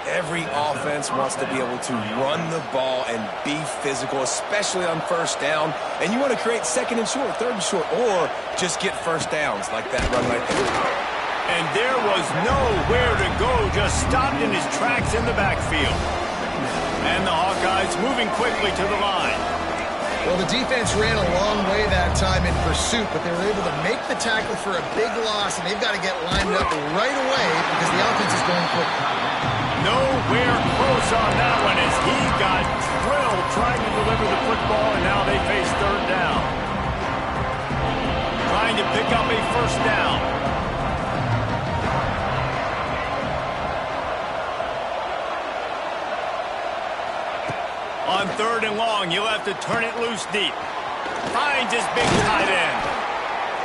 B: Every offense wants to be able to run the ball and be physical, especially on 1st down. And you want to create 2nd and short, 3rd and short, or just get 1st downs like that run right there.
A: And there was nowhere to go, just stopped in his tracks in the backfield. And the Hawkeyes moving quickly to the line.
C: Well, the defense ran a long way that time in pursuit, but they were able to make the tackle for a big loss, and they've got to get lined up right away because the offense is going quickly.
A: Nowhere close on that one as he got drilled trying to deliver the football, and now they face 3rd down. Trying to pick up a 1st down. On 3rd and long, he'll have to turn it loose deep. Finds his big tight end.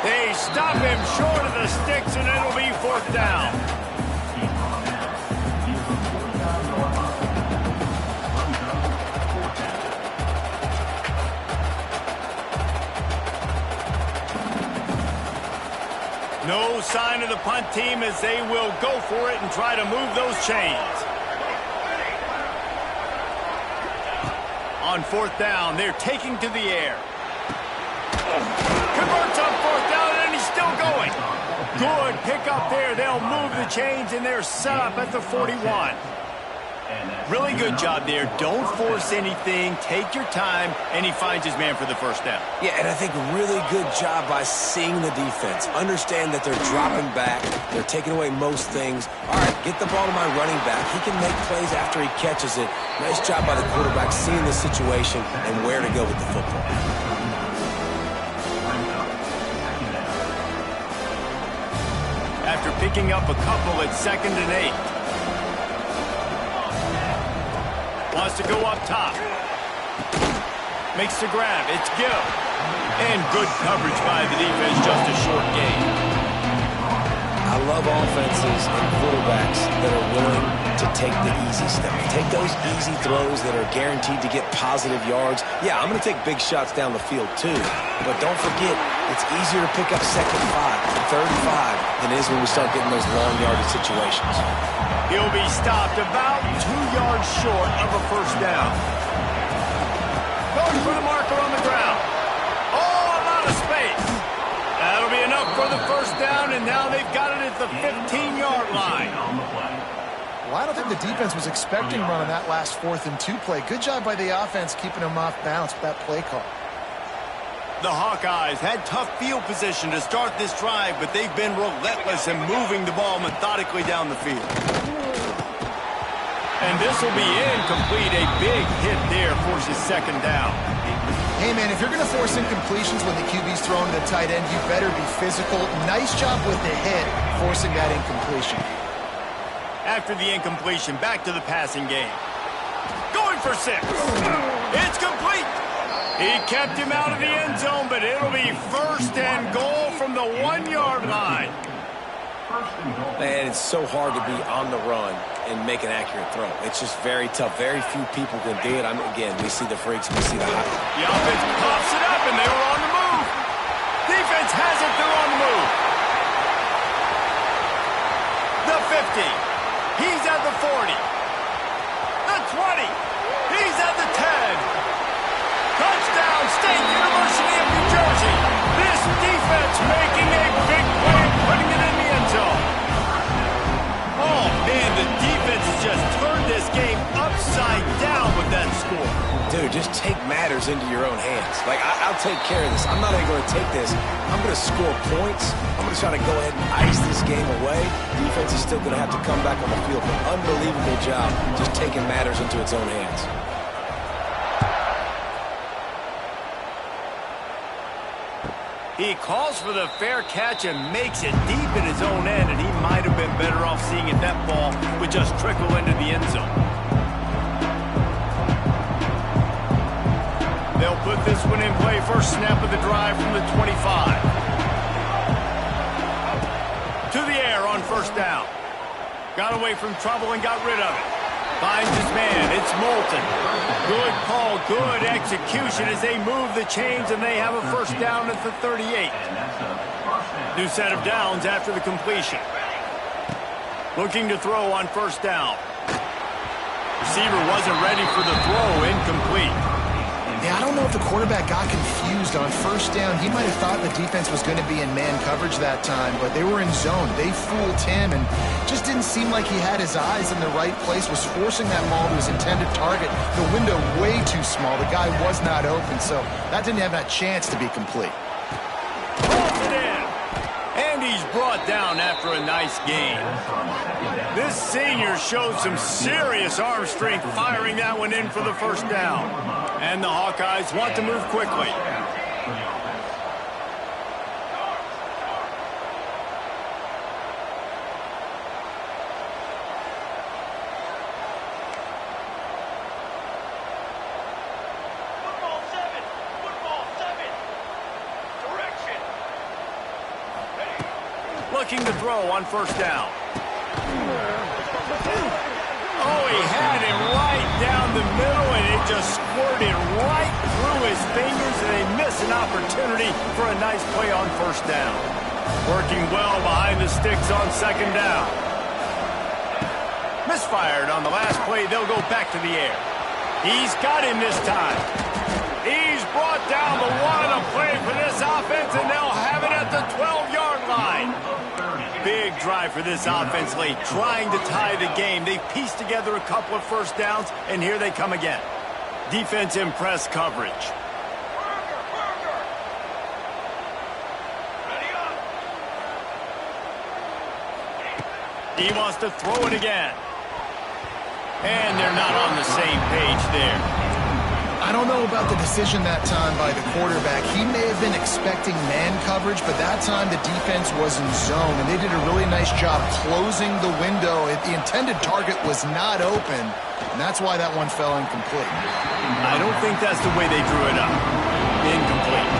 A: They stop him short of the sticks, and it'll be 4th down. No sign of the punt team as they will go for it and try to move those chains. On fourth down, they're taking to the air. Converts on fourth down, and he's still going. Good pickup there. They'll move the chains, and they're set up at the 41. Really good job there. Don't force anything. Take your time, and he finds his man for the first down.
B: Yeah, and I think really good job by seeing the defense. Understand that they're dropping back. They're taking away most things. All right, get the ball to my running back. He can make plays after he catches it. Nice job by the quarterback seeing the situation and where to go with the football.
A: After picking up a couple at 2nd and 8. Wants to go up top. Makes the grab. It's Gill. And good coverage by the defense. Just a short gain.
B: I love offenses and quarterbacks that are willing to take the easy step. Take those easy throws that are guaranteed to get positive yards. Yeah, I'm going to take big shots down the field too. But don't forget, it's easier to pick up 2nd and 5, 3rd and 5 than it is when we start getting those long yardage situations.
A: He'll be stopped about 2 yards short of a first down. Going for the marker on the ground. Oh, I'm out of space. That'll be enough for the first down, and now they've got it at the 15-yard line.
C: Well, I don't think the defense was expecting running that last 4th and 2 play. Good job by the offense keeping them off balance with that play call.
A: The Hawkeyes had tough field position to start this drive, but they've been relentless in moving the ball methodically down the field. And this will be incomplete. A big hit there forces 2nd down.
C: Hey, man, if you're going to force incompletions when the QB's throwing to the tight end, you better be physical. Nice job with the hit, forcing that incompletion.
A: After the incompletion, back to the passing game. Going for 6. It's complete. He kept him out of the end zone, but it'll be 1st and goal from the 1-yard line.
B: Man, it's so hard to be on the run and make an accurate throw. It's just very tough. Very few people can do it. Again, we see the freaks, we see the high.
A: The offense pops it up, and they were on the move. Defense has it, they're on the move. The 50. He's at the 40. The 20. He's at the 10. Touchdown, State University of New Jersey. This defense making a big play and putting it in the end zone. Oh, man, the defense has just turned this game upside down with that score.
B: Dude, just take matters into your own hands. Like, I'll take care of this. I'm not even going to take this. I'm going to score points. I'm going to try to go ahead and ice this game away. Defense is still going to have to come back on the field. An unbelievable job just taking matters into its own hands.
A: He calls for the fair catch and makes it deep in his own end, and he might have been better off seeing it that ball would just trickle into the end zone. They'll put this one in play. First snap of the drive from the 25. To the air on 1st down. Got away from trouble and got rid of it. Finds his man. It's Moulton. Good call, good execution as they move the chains, and they have a first down at the 38. New set of downs after the completion. Looking to throw on 1st down. Receiver wasn't ready for the throw. Incomplete.
C: Yeah, I don't know if the quarterback got confused on 1st down. He might have thought the defense was going to be in man coverage that time, but they were in zone. They fooled him and just didn't seem like he had his eyes in the right place, was forcing that ball to his intended target. The window way too small. The guy was not open, so that didn't have that chance to be complete.
A: Pulls it in. And he's brought down after a nice gain. This senior showed some serious arm strength firing that one in for the first down. And the Hawkeyes want to move quickly.
D: Football 7. Football 7. Direction. Ready.
A: Looking to throw on 1st down. Oh, he had it right down the middle, and it just squirted right through his fingers, and they miss an opportunity for a nice play on 1st down. Working well behind the sticks on second down. Misfired on the last play. They'll go back to the air. He's got him this time. He's brought down the one. A play for this offense, and they'll have it at the 12-yard line. Big drive for this offense late, trying to tie the game. They've pieced together a couple of first downs, and here they come again. Defense in press coverage. He wants to throw it again. And they're not on the same page there.
C: I don't know about the decision that time by the quarterback. He may have been expecting man coverage, but that time the defense was in zone, and they did a really nice job closing the window. The intended target was not open, and that's why that one fell incomplete.
A: I don't think that's the way they drew it up. Incomplete.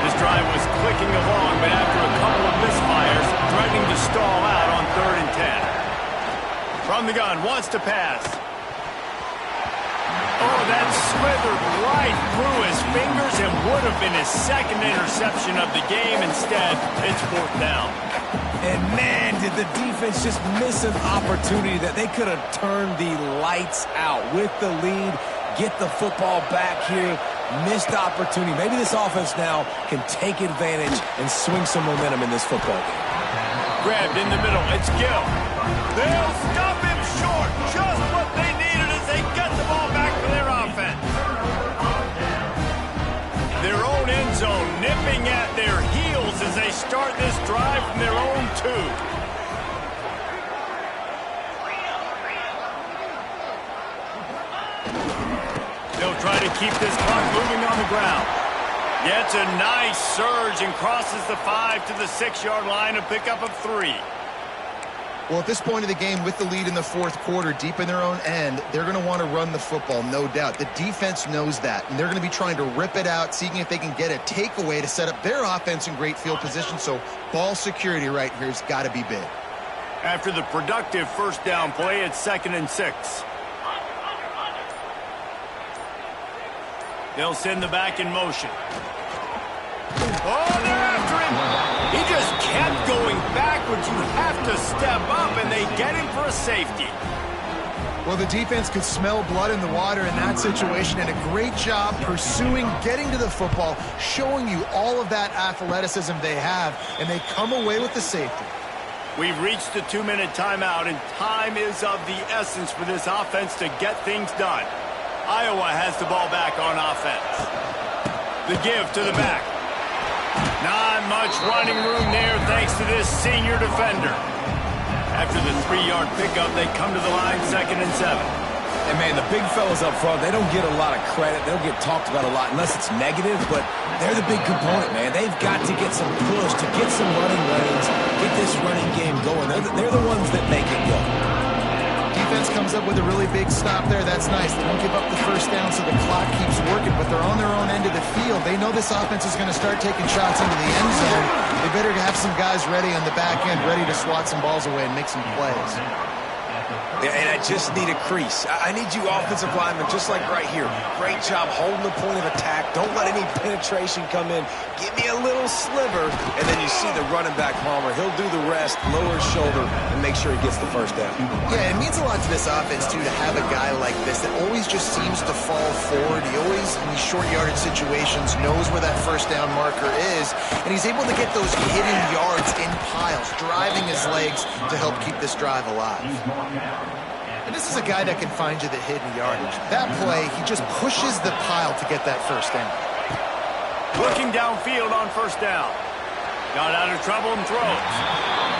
A: This drive was clicking along, but after a couple of misfires, threatening to stall out on 3rd and 10. From the gun, wants to pass. Oh, that slithered right through his fingers and would have been his second interception of the game. Instead, it's 4th down.
B: And man, did the defense just miss an opportunity that they could have turned the lights out with the lead, get the football back here. Missed opportunity. Maybe this offense now can take advantage and swing some momentum in this football game.
A: Grabbed in the middle. It's Gill. They'll stop him short. Just what they needed as they get the ball back for their offense. Their own end zone nipping at their heels as they start this drive from their own 2. They'll try to keep this clock moving on the ground. Gets a nice surge and crosses the 5 to the 6-yard line, a pickup of 3.
C: Well, at this point of the game, with the lead in the 4th quarter, deep in their own end, they're going to want to run the football, no doubt. The defense knows that, and they're going to be trying to rip it out, seeing if they can get a takeaway to set up their offense in great field position. So ball security right here has got to be big.
A: After the productive first down play, it's 2nd and 6. They'll send the back in motion. Oh, they're after him. He just kept going backwards. You have to step up, and they get him for a safety.
C: Well, the defense could smell blood in the water in that situation, and a great job pursuing, getting to the football, showing you all of that athleticism they have, and they come away with the safety.
A: We've reached the 2-minute timeout, and time is of the essence for this offense to get things done. Iowa has the ball back on offense. The give to the back. Not much running room there thanks to this senior defender. After the 3-yard pickup, they come to the line 2nd and 7.
B: And, man, the big fellas up front, they don't get a lot of credit. They'll get talked about a lot unless it's negative, but they're the big component, man. They've got to get some push, to get some running lanes, get this running game going. They're the ones that make it go.
C: Defense comes up with a really big stop there. That's nice. They don't give up the first down, so the clock keeps working, but they're on their own end of the field. They know this offense is going to start taking shots into the end zone. They better have some guys ready on the back end, ready to swat some balls away and make some plays.
B: Yeah, and I just need a crease. I need you offensive linemen, just like right here. Great job holding the point of attack. Don't let any penetration come in. Give me a little sliver, and then you see the running back, Palmer. He'll do the rest, lower his shoulder, and make sure he gets the first down.
C: Yeah, it means a lot to this offense, too, to have a guy like this that always just seems to fall forward. He always, in these short yardage situations, knows where that first down marker is, and he's able to get those hidden yards in piles, driving his legs to help keep this drive alive. And this is a guy that can find you the hidden yardage. That play, he just pushes the pile to get that first down.
A: Looking downfield on first down. Got out of trouble and throws.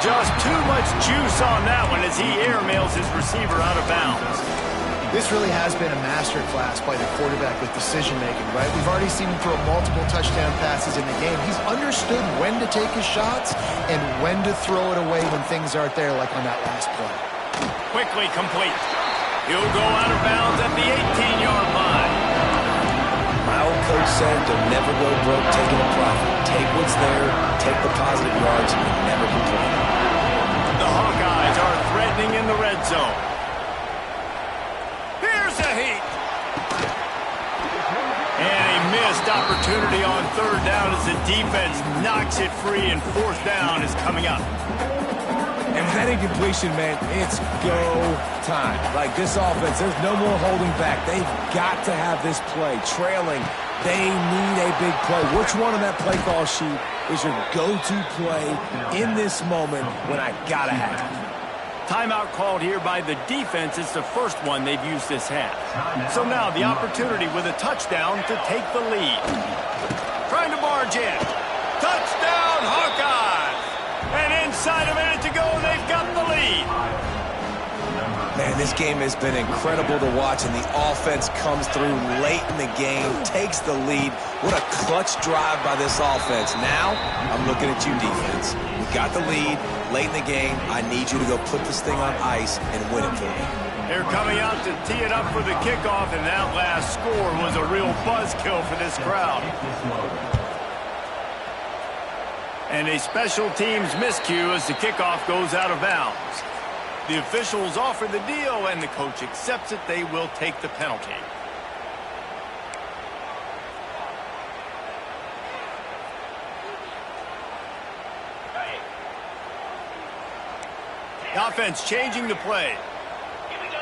A: Just too much juice on that one as he airmails his receiver out of bounds.
C: This really has been a masterclass by the quarterback with decision-making, right? We've already seen him throw multiple touchdown passes in the game. He's understood when to take his shots and when to throw it away when things aren't there, like on that last play.
A: Quickly complete. He'll go out of bounds at the 18-yard line.
B: My old coach said to never go broke taking a profit. Take what's there, take the positive yards, and never complain.
A: The Hawkeyes are threatening in the red zone. Here's a heat. And he missed missed opportunity on third down as the defense knocks it free and fourth down is coming up.
B: And with that incompletion, man, it's go time. Like this offense, there's no more holding back. They've got to have this play. Trailing, they need a big play. Which one on that play call sheet is your go-to play in this moment when I gotta have it?
A: Timeout called here by the defense. It's the first one they've used this half. So now the opportunity with a touchdown to take the lead. Trying to barge in. Touchdown, Hawkeyes! And inside a minute to go, they've got the lead.
B: Man, this game has been incredible to watch, and the offense comes through late in the game, takes the lead. What a clutch drive by this offense. Now, I'm looking at you, defense. We got the lead late in the game. I need you to go put this thing on ice and win it for me.
A: They're coming out to tee it up for the kickoff, and that last score was a real buzzkill for this crowd. And a special teams miscue as the kickoff goes out of bounds. The officials offer the deal, and the coach accepts it. They will take the penalty. The offense changing the play.
D: Here we go.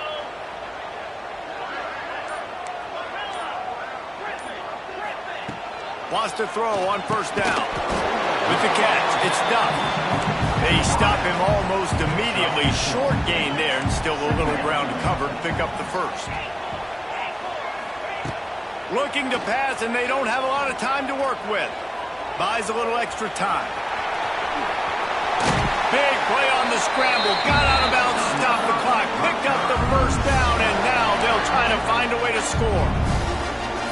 A: Wants to throw on first down. With the catch, it's Duff. They stop him almost immediately. Short gain there, and still a little ground to cover to pick up the first. Looking to pass, and they don't have a lot of time to work with. Buys a little extra time. Big play on the scramble. Got out of bounds, stopped the clock. Picked up the first down, and now they'll try to find a way to score.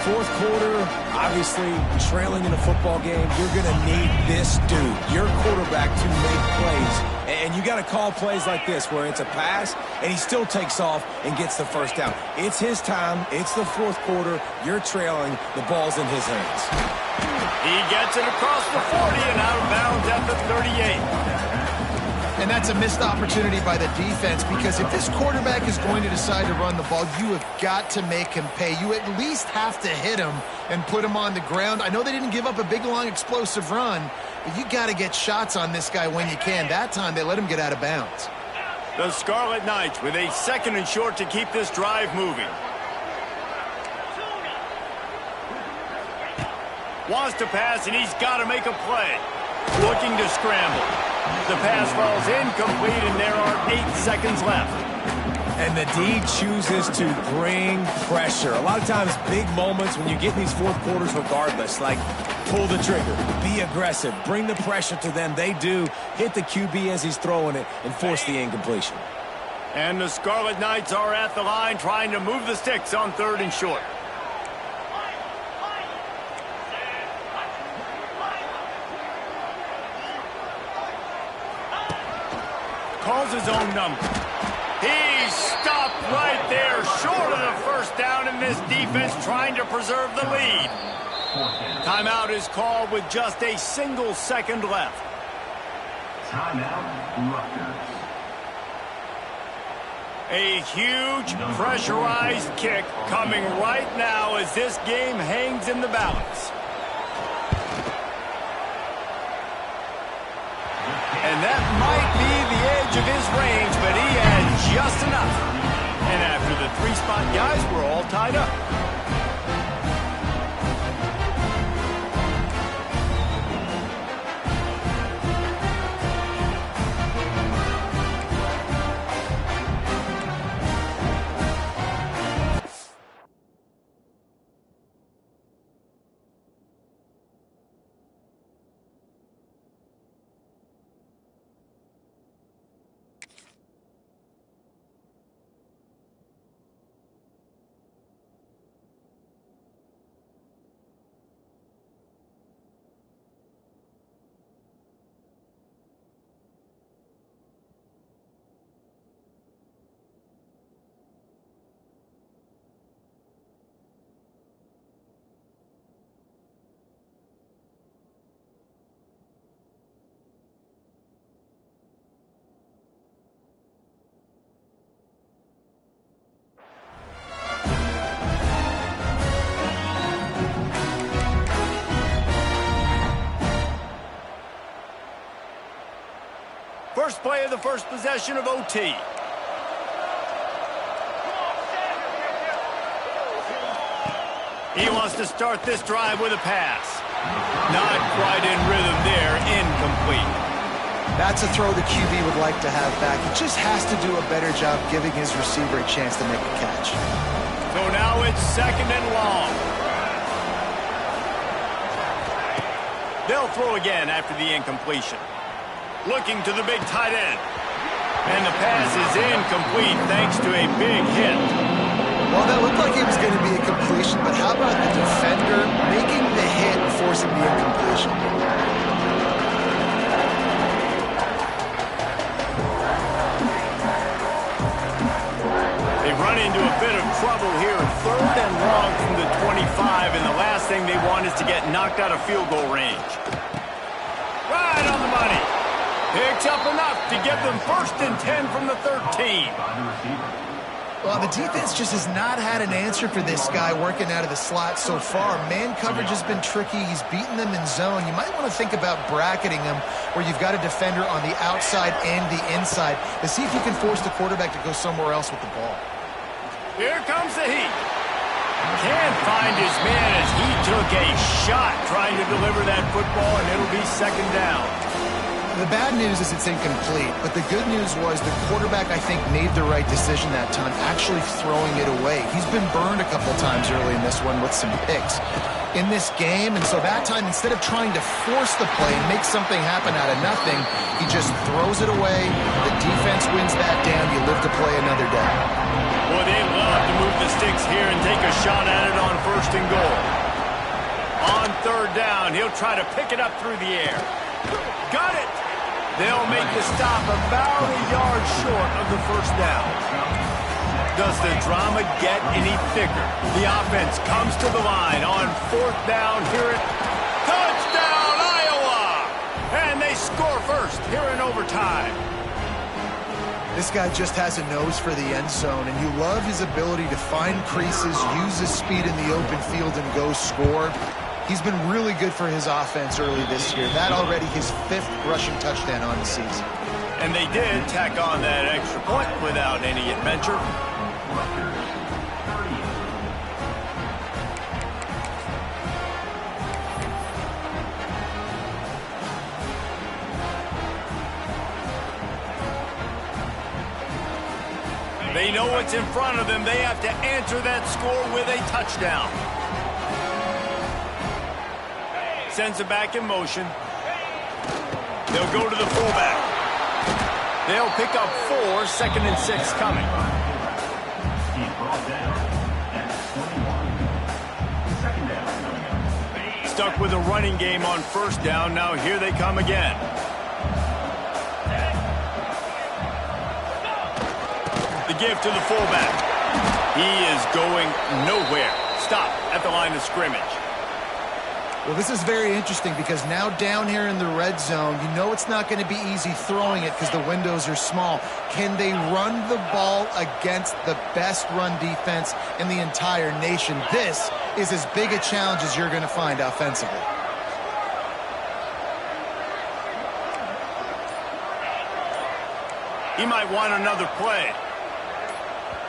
B: Fourth quarter, obviously trailing in a football game, you're going to need this dude, your quarterback, to make plays. And you got to call plays like this where it's a pass and he still takes off and gets the first down. It's his time. It's the fourth quarter. You're trailing. The ball's in his hands.
A: He gets it across the 40 and out of bounds at the 38.
C: And that's a missed opportunity by the defense, because if this quarterback is going to decide to run the ball, you have got to make him pay. You at least have to hit him and put him on the ground. I know they didn't give up a big, long, explosive run, but you got to get shots on this guy when you can. That time, they let him get out of bounds.
A: The Scarlet Knights with a second and short to keep this drive moving. Wants to pass, and he's got to make a play. Looking to scramble. The pass falls incomplete, and there are 8 seconds left.
B: And the D chooses to bring pressure. A lot of times, big moments when you get in these fourth quarters regardless, like pull the trigger, be aggressive, bring the pressure to them. They do. Hit the QB as he's throwing it and force the incompletion.
A: And the Scarlet Knights are at the line trying to move the sticks on third and short. Calls his own number. He's stopped right there, short of the first down, and this defense trying to preserve the lead. Timeout is called with just a single second left.
E: Timeout, Rutgers.
A: A huge pressurized kick coming right now as this game hangs in the balance. And that might be the edge of his range, but he had just enough. And after the 3-spot guys, we're all tied up. First play of the first possession of OT. He wants to start this drive with a pass. Not quite in rhythm there, incomplete.
C: That's a throw the QB would like to have back. He just has to do a better job giving his receiver a chance to make a catch.
A: So now it's 2nd and long. They'll throw again after the incompletion. Looking to the big tight end. And the pass is incomplete thanks to a big hit.
C: Well, that looked like it was going to be a completion, but how about the defender making the hit and forcing the incompletion?
A: They run into a bit of trouble here. 3rd and long from the 25, and the last thing they want is to get knocked out of field goal range. Right on the money. Picks up enough to give them 1st and 10 from the 13.
C: Well, the defense just has not had an answer for this guy working out of the slot so far. Man coverage has been tricky. He's beaten them in zone. You might want to think about bracketing him where you've got a defender on the outside and the inside to see if you can force the quarterback to go somewhere else with the ball.
A: Here comes the heat. Can't find his man as he took a shot trying to deliver that football, and it'll be 2nd down.
C: The bad news is it's incomplete, but the good news was the quarterback, I think, made the right decision that time, actually throwing it away. He's been burned a couple times early in this one with some picks in this game, and so that time, instead of trying to force the play and make something happen out of nothing, he just throws it away. The defense wins that down. You live to play another day.
A: Boy, they love to move the sticks here and take a shot at it on 1st and goal. On 3rd down, he'll try to pick it up through the air. Got it! They'll make the stop about a yard short of the 1st down. Does the drama get any thicker? The offense comes to the line on 4th down. Hear it. Touchdown, Iowa! And they score first here in overtime.
C: This guy just has a nose for the end zone, and you love his ability to find creases, use his speed in the open field, and go score. He's been really good for his offense early this year. That already his 5th rushing touchdown on the season.
A: And they did tack on that extra point without any adventure. They know what's in front of them. They have to answer that score with a touchdown. Sends it back in motion. They'll go to the fullback. They'll pick up 4, 2nd and 6 coming. Stuck with a running game on 1st down. Now here they come again. The give to the fullback. He is going nowhere. Stop at the line of scrimmage.
C: Well, this is very interesting because now down here in the red zone, you know it's not going to be easy throwing it because the windows are small. Can they run the ball against the best run defense in the entire nation? This is as big a challenge as you're going to find offensively.
A: He might want another play.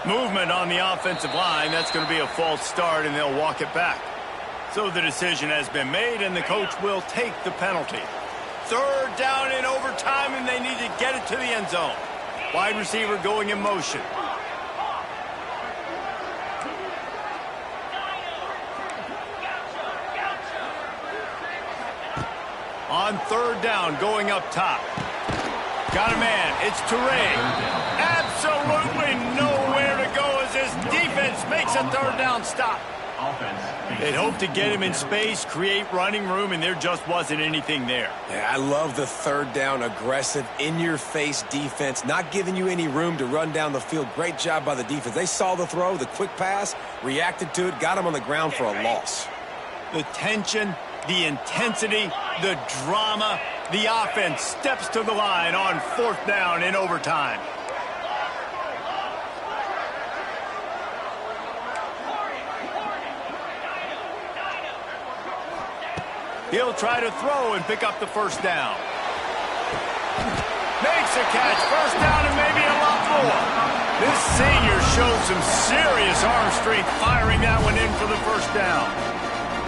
A: Movement on the offensive line. That's going to be a false start, and they'll walk it back. So the decision has been made, and the coach will take the penalty. 3rd down in overtime, and they need to get it to the end zone. Wide receiver going in motion. On 3rd down, going up top. Got a man. It's Toure. Absolutely nowhere to go as his defense makes a 3rd down stop. They'd hope to get him in space, create running room, and there just wasn't anything there.
B: Yeah, I love the 3rd down, aggressive, in-your-face defense, not giving you any room to run down the field. Great job by the defense. They saw the throw, the quick pass, reacted to it, got him on the ground for a loss.
A: The tension, the intensity, the drama, the offense steps to the line on 4th down in overtime. He'll try to throw and pick up the 1st down. Makes makes a catch. First down and maybe a lot more. This senior showed some serious arm strength firing that one in for the first down.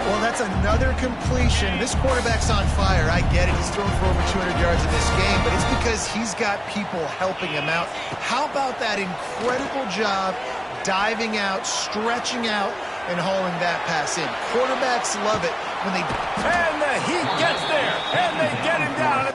C: Well, that's another completion. This quarterback's on fire. I get it. He's thrown for over 200 yards in this game, but it's because he's got people helping him out. How about that incredible job diving out, stretching out, and hauling that pass in? Quarterbacks love it when they...
A: And the heat gets there, and they get him down.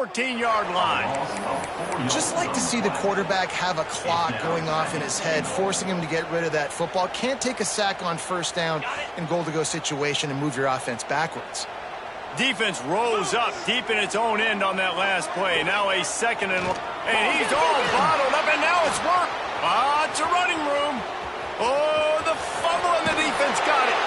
A: 14-yard line.
C: Just like to see the quarterback have a clock going off in his head, forcing him to get rid of that football. Can't take a sack on first down in goal-to-go situation and move your offense backwards.
A: Defense rose up deep in its own end on that last play. Now a second and he's all bottled up, and now it's work. It's a running room. Oh, the fumble, and the defense got it.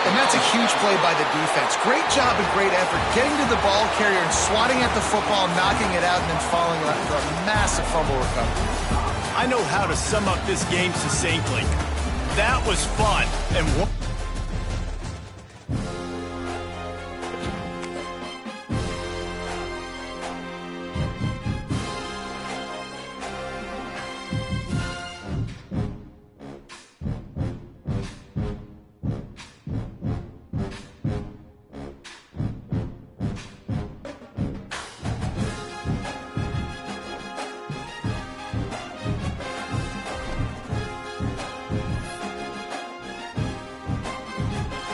C: And that's a huge play by the defense. Great job and great effort getting to the ball carrier and swatting at the football, knocking it out, and then falling for a massive fumble recovery.
A: I know how to sum up this game succinctly. That was fun. And